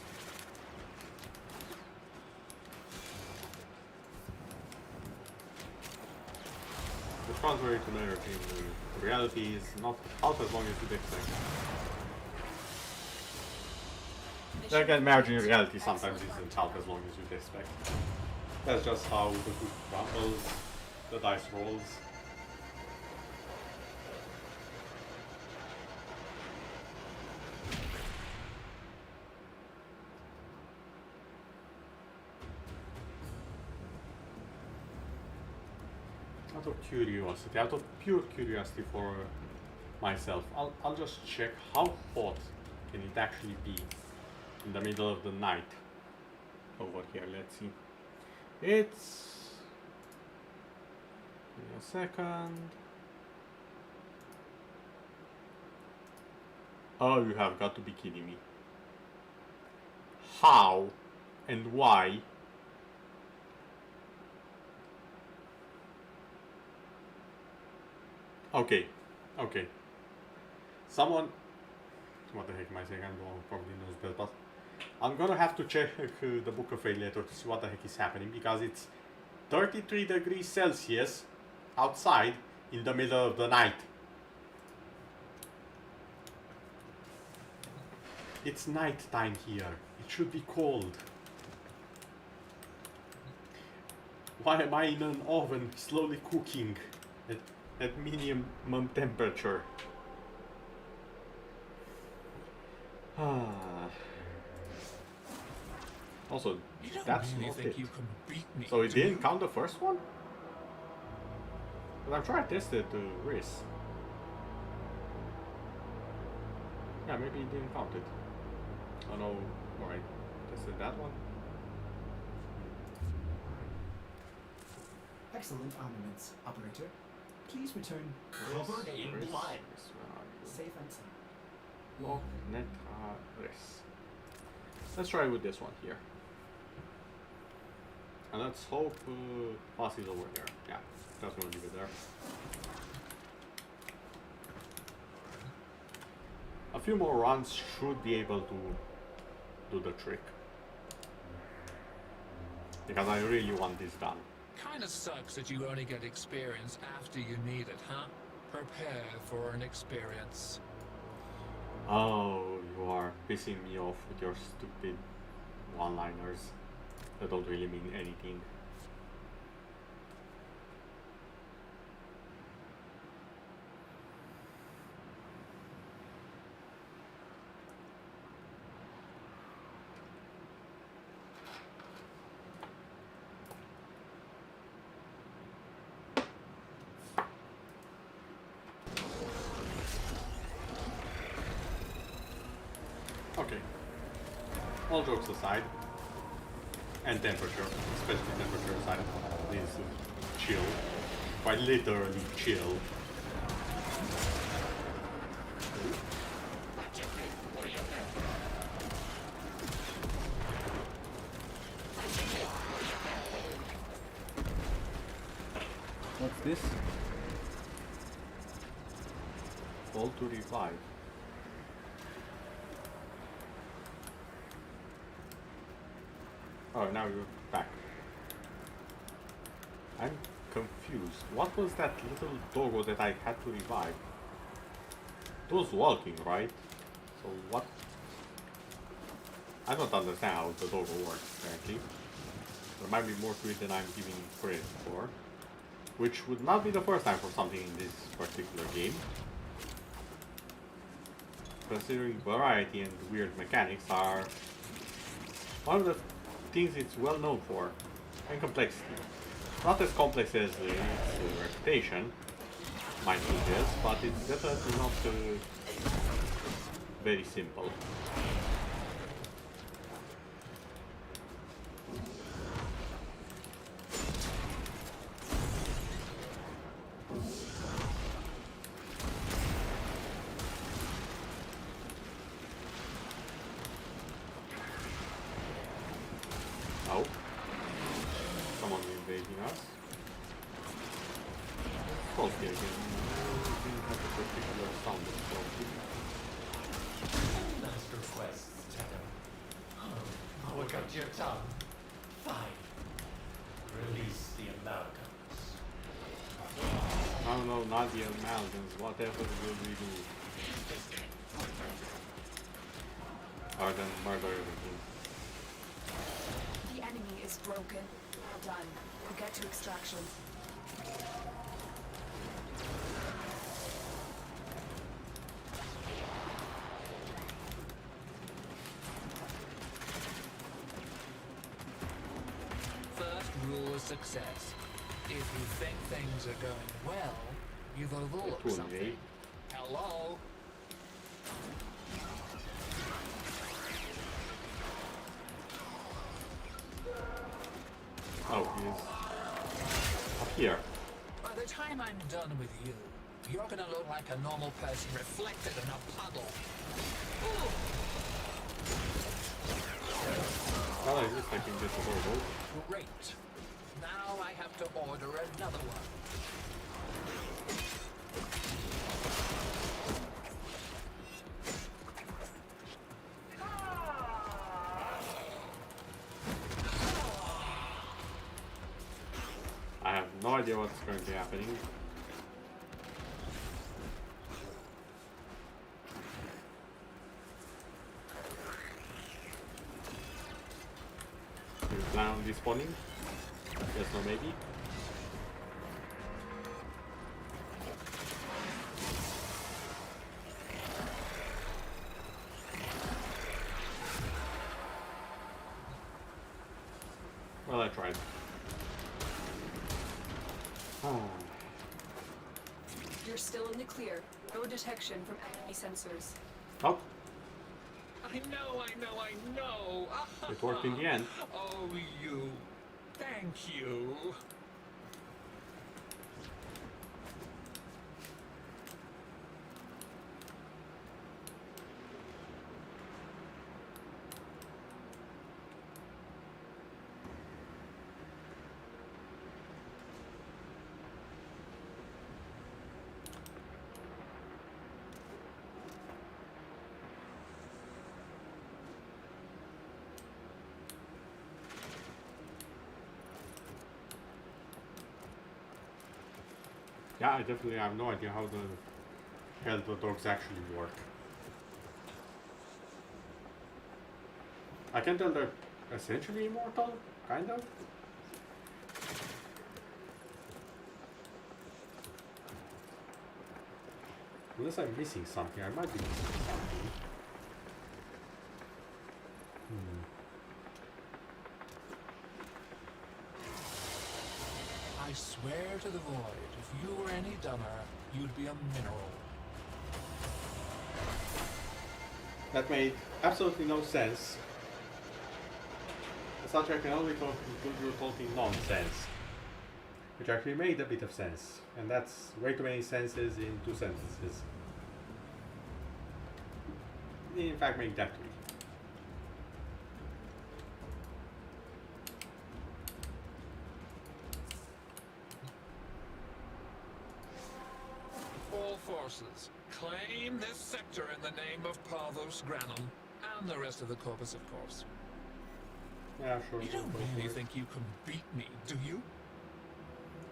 Speaker 1: Which contrary to narrative, reality is not half as long as you'd expect. Again, margin in reality sometimes isn't half as long as you'd expect. That's just how the hook crumbles, the dice rolls. Out of curiosity, out of pure curiosity for myself, I'll just check how hot can it actually be in the middle of the night over here. Let's see. It's... give me a second. Oh, you have got to be kidding me. How and why? Okay, okay. Someone... what the heck am I saying? I'm wrong, probably knows best, but I'm gonna have to check the Book of Fate later to see what the heck is happening, because it's 33 degrees Celsius outside in the middle of the night. It's night time here. It should be cold. Why am I in an oven slowly cooking at minimum temperature? Also, that's
Speaker 7: really
Speaker 1: not
Speaker 7: think
Speaker 1: it.
Speaker 7: you can beat me,
Speaker 1: So it
Speaker 7: do
Speaker 1: didn't
Speaker 7: you?
Speaker 1: count the first one? But I'm trying to test it to Riz. Yeah, maybe it didn't count it. Oh no, alright. Tested that one.
Speaker 4: Excellent armaments, operator. Please return
Speaker 7: Covered in
Speaker 1: Riz,
Speaker 7: blood.
Speaker 1: Riz, where are you?
Speaker 4: safe and sound.
Speaker 1: Lock Neta Riz. Let's try with this one here. And let's hope Fossy's over there. Yeah, just gonna leave it there. A few more runs should be able to do the trick. Because I really want this done.
Speaker 7: Kinda sucks that you only get experience after you need it, huh? Prepare for an experience.
Speaker 1: Oh, you are pissing me off with your stupid one-liners that don't really mean anything. Okay. All jokes aside, and temperature, especially temperature aside. This is chill. Quite literally chill. What's this? All to revive. Oh, now you're back. I'm confused. What was that little doggo that I had to revive? It was walking, right? So what? I don't understand how the doggo works, apparently. There might be more to it than I'm giving credit for. Which would not be the first time for something in this particular game. Considering variety and weird mechanics are one of the things it's well known for, and complexity. Not as complex as its reputation might suggest, but it's definitely not very simple. Oh. Someone invading us. Salty again. We didn't have a particular sound of salty.
Speaker 14: Last requests, Tenno. Look at your tongue. Fine. Release the amalgams.
Speaker 1: I don't know, not the amalgams. Whatever will we do? Other than murder everything.
Speaker 2: The enemy is broken. Well done. We'll get to extraction.
Speaker 8: First rule of success. If you think things are going well, you've overlooked something. Hello?
Speaker 1: Oh, he's up here.
Speaker 8: By the time I'm done with you, you're gonna look like a normal person reflected in a puddle. Ooh.
Speaker 1: Well, at least I can get the logo.
Speaker 8: Great. Now I have to order another one.
Speaker 1: I have no idea what's currently happening. Do you plan on despawning? Yes, no, maybe. Well, I tried. Oh.
Speaker 2: You're still in the clear. No detection from enemy sensors.
Speaker 1: Oh,
Speaker 8: I know.
Speaker 1: it worked in the end.
Speaker 8: Oh, you. Thank you.
Speaker 1: Yeah, I definitely have no idea how the hell the dogs actually work. I can tell they're essentially immortal, kind of. Unless I'm missing something, I might be missing something.
Speaker 7: I swear to the void, if you were any dumber, you'd be a mineral.
Speaker 1: That made absolutely no sense. Such I can only conclude you're talking nonsense. which actually made a bit of sense, and that's way too many senses in 2 sentences. In fact, make that 3.
Speaker 7: All forces, claim this sector in the name of Parvos Granum, and the rest of the corpus, of course.
Speaker 1: Yeah, sure.
Speaker 7: You don't really think you can beat me, do you?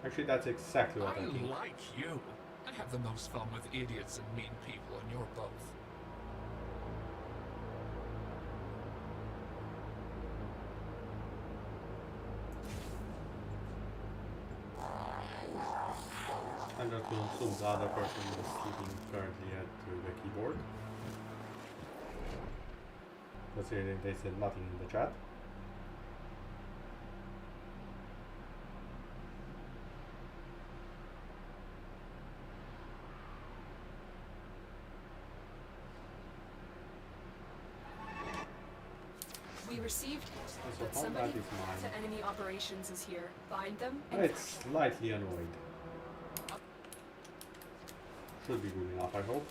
Speaker 1: Actually, that's exactly what I think.
Speaker 7: I like you. I have the most fun with idiots and mean people, and you're both.
Speaker 1: I'm going to assume the other person is sleeping currently at the keyboard. Considering they said nothing in the chat.
Speaker 2: We received
Speaker 1: So
Speaker 2: that
Speaker 1: how
Speaker 2: somebody
Speaker 1: bad is mine?
Speaker 2: to enemy operations is here. Find them and
Speaker 1: It's slightly annoyed. Should be good enough, I hope.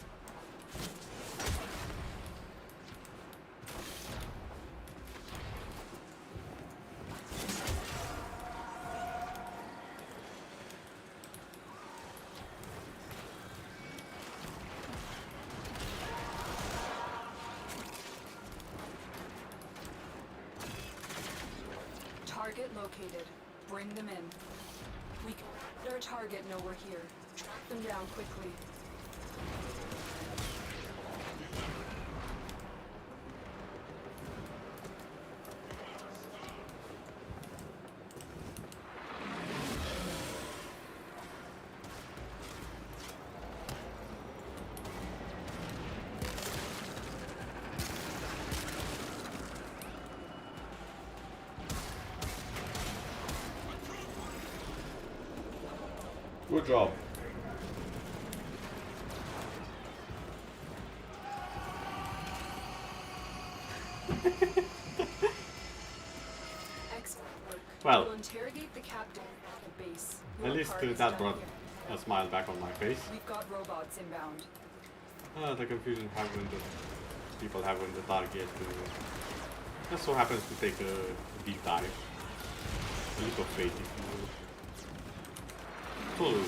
Speaker 2: target located. Bring them in. We can let our target know we're here. Track them down quickly.
Speaker 1: Good job.
Speaker 2: Excellent work.
Speaker 1: Well,
Speaker 2: We'll interrogate the captain at the base.
Speaker 1: at
Speaker 2: Your
Speaker 1: least
Speaker 2: part is
Speaker 1: that
Speaker 2: done
Speaker 1: brought
Speaker 2: here.
Speaker 1: a smile back on my face.
Speaker 2: We've got robots inbound.
Speaker 1: The confusion have when the people have when the target just so happens to take a deep dive. A leap of faith, if you will. Totally.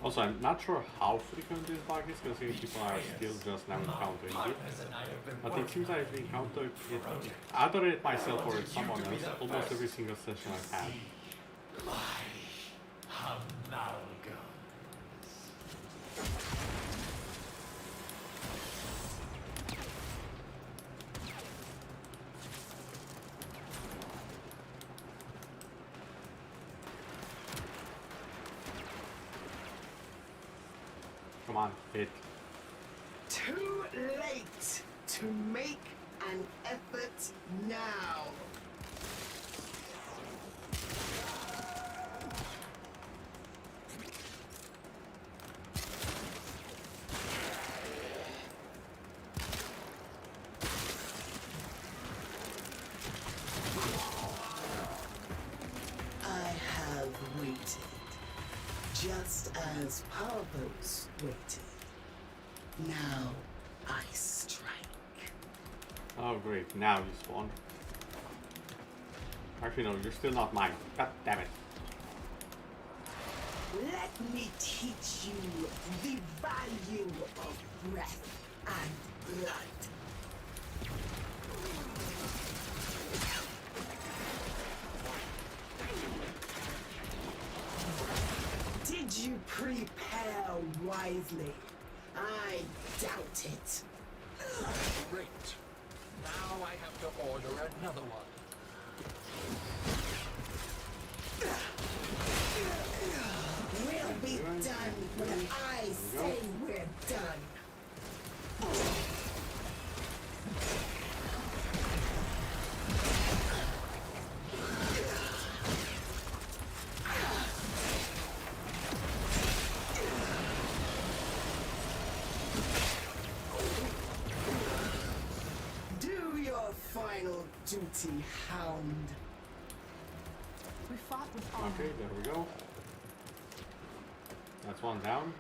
Speaker 1: Also, I'm not sure how frequent this bug is, considering people are still just now encountering it. But it seems I've encountered it either it myself or it's someone else almost every single session I've had. Come on, hit.
Speaker 12: Too late to make an effort now. I have waited, just as Parvos waited. Now I strike.
Speaker 1: Oh great, now you spawned. Actually no, you're still not mine. God damn it.
Speaker 12: Let me teach you the value of breath and blood. Did you prepare wisely? I doubt it.
Speaker 7: Great. Now I have to order another one.
Speaker 12: We'll be done when I say we're done. duty, hound.
Speaker 9: We fought with honor.
Speaker 1: Okay, there we go. That's one down.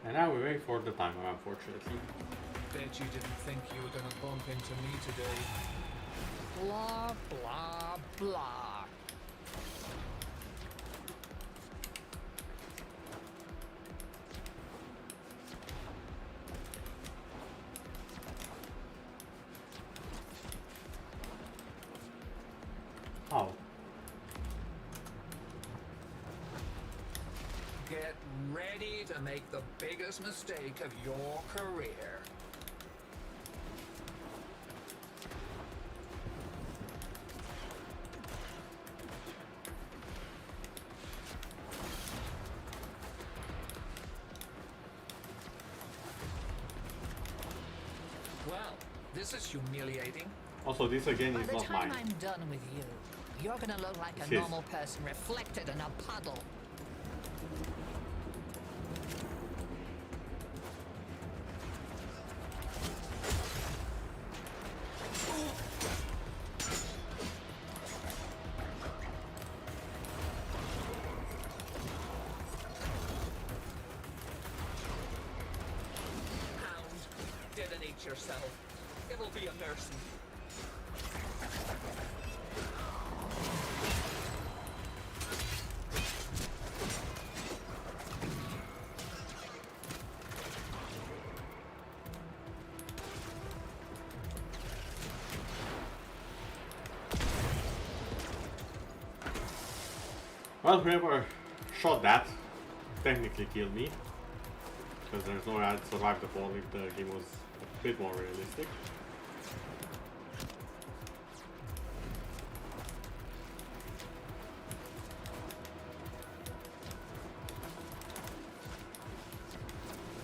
Speaker 1: And now we wait for the timer, unfortunately.
Speaker 7: Bet you didn't think you were gonna bump into me today.
Speaker 8: Blah, blah, blah.
Speaker 1: Oh.
Speaker 8: Get ready to make the biggest mistake of your career. Well, this is humiliating.
Speaker 1: Also, this again
Speaker 8: By
Speaker 1: is
Speaker 8: the
Speaker 1: not
Speaker 8: time
Speaker 1: mine.
Speaker 8: I'm done with you, you're gonna look like a
Speaker 1: It is.
Speaker 8: normal person reflected in a puddle. Hound, detonate yourself. It'll be a mercy.
Speaker 1: Well, whoever shot that technically killed me. Because there's no way I'd survive the fall if the game was a bit more realistic.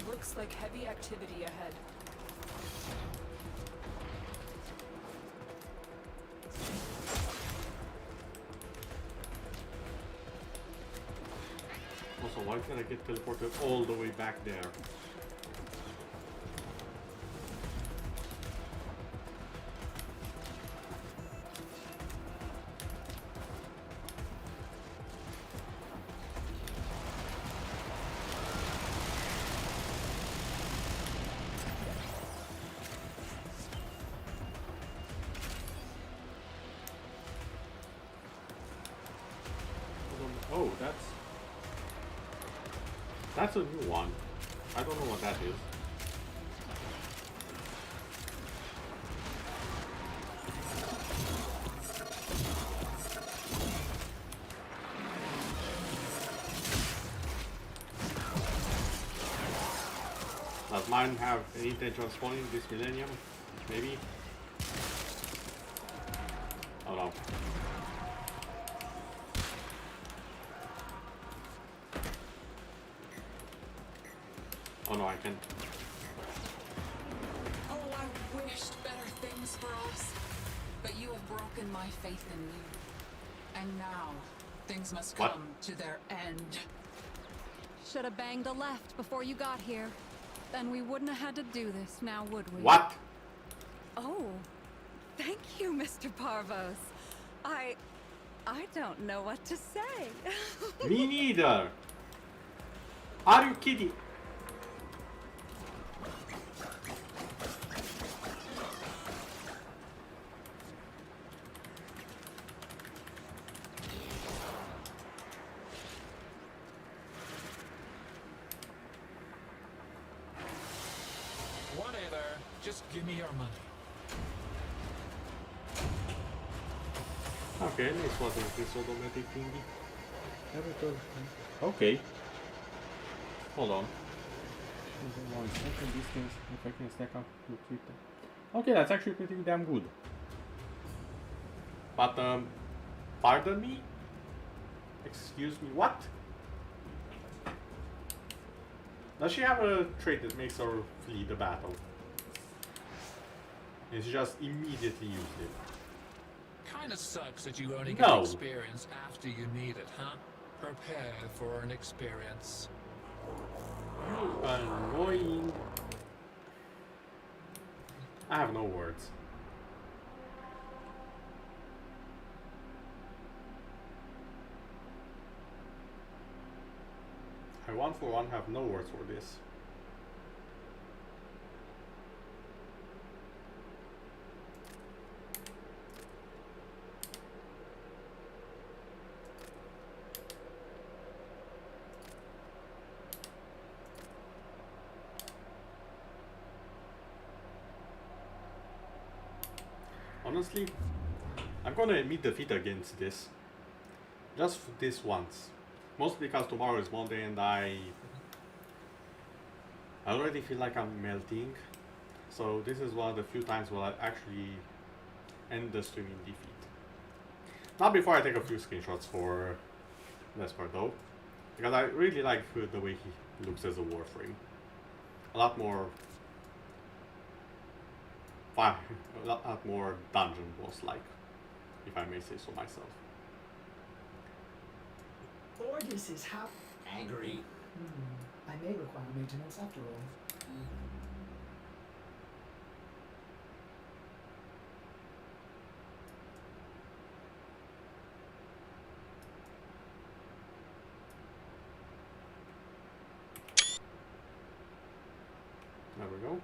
Speaker 2: Looks like heavy activity ahead.
Speaker 1: Also, why did I get teleported all the way back there? Oh, that's a new one. I don't know what that is. Does mine have any intention of spawning this millennium? Maybe? Oh no. Oh no, I can't.
Speaker 13: Oh, I wished better things for us. But you have broken my faith in you. And now, things must
Speaker 1: What?
Speaker 13: come to their end.
Speaker 5: Should have banged a left before you got here. Then we wouldn't have had to do this, now would we?
Speaker 1: What?
Speaker 5: Oh, thank you, Mr. Parvos. I don't know what to say.
Speaker 1: Me neither. Are you kidding?
Speaker 7: Whatever. Just give me your money.
Speaker 1: Okay, this wasn't this automatic thingy. Okay. Hold on. 1 second distance if I can stack up to Twitter. Okay, that's actually pretty damn good. But pardon me? Excuse me, what? Does she have a trait that makes her flee the battle? And she just immediately used it.
Speaker 7: Kinda sucks that you only get experience after you need it, huh? Prepare for an experience.
Speaker 1: Annoying. I have no words. I one for one have no words for this. Honestly, I'm gonna admit defeat against this. Just this once. Mostly because tomorrow is Monday and I already feel like I'm melting. So this is one of the few times where I actually end the stream in defeat. Not before I take a few screenshots for Vesper though. Because I really like the way he looks as a Warframe. A lot more fun, a lot more dungeon boss like, if I may say so myself.
Speaker 4: Ordis is how angry. I may require maintenance after all.
Speaker 1: There we go.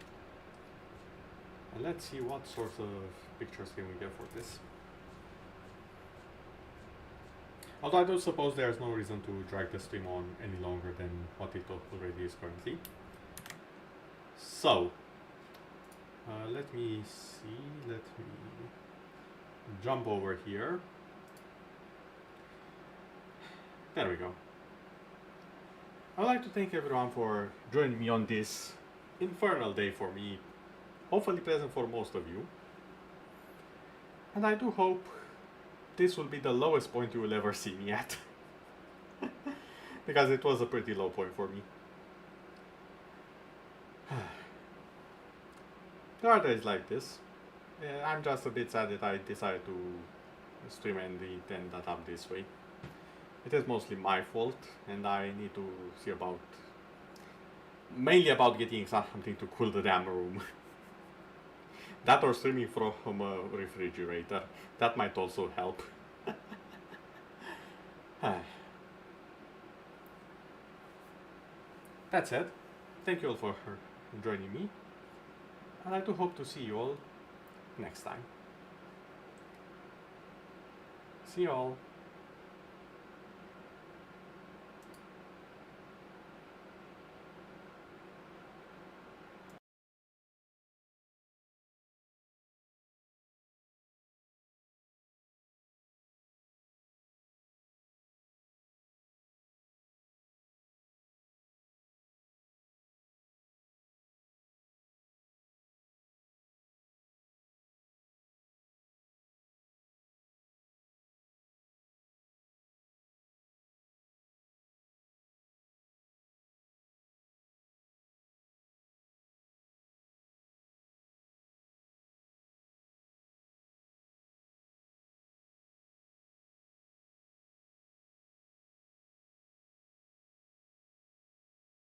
Speaker 1: And let's see what sort of pictures can we get for this. Although I do suppose there's no reason to drag the stream on any longer than what it already is currently. So, let me see, let me jump over here. There we go. I'd like to thank everyone for joining me on this infernal day for me. Hopefully pleasant for most of you. And I do hope this will be the lowest point you will ever see me at. Because it was a pretty low point for me. There are days like this. I'm just a bit sad that I decided to stream and end that up this way. It is mostly my fault, and I need to see about... mainly about getting something to cool the damn room. That or streaming from a refrigerator. That might also help. That said, thank you all for joining me. And I do hope to see you all next time. See you all.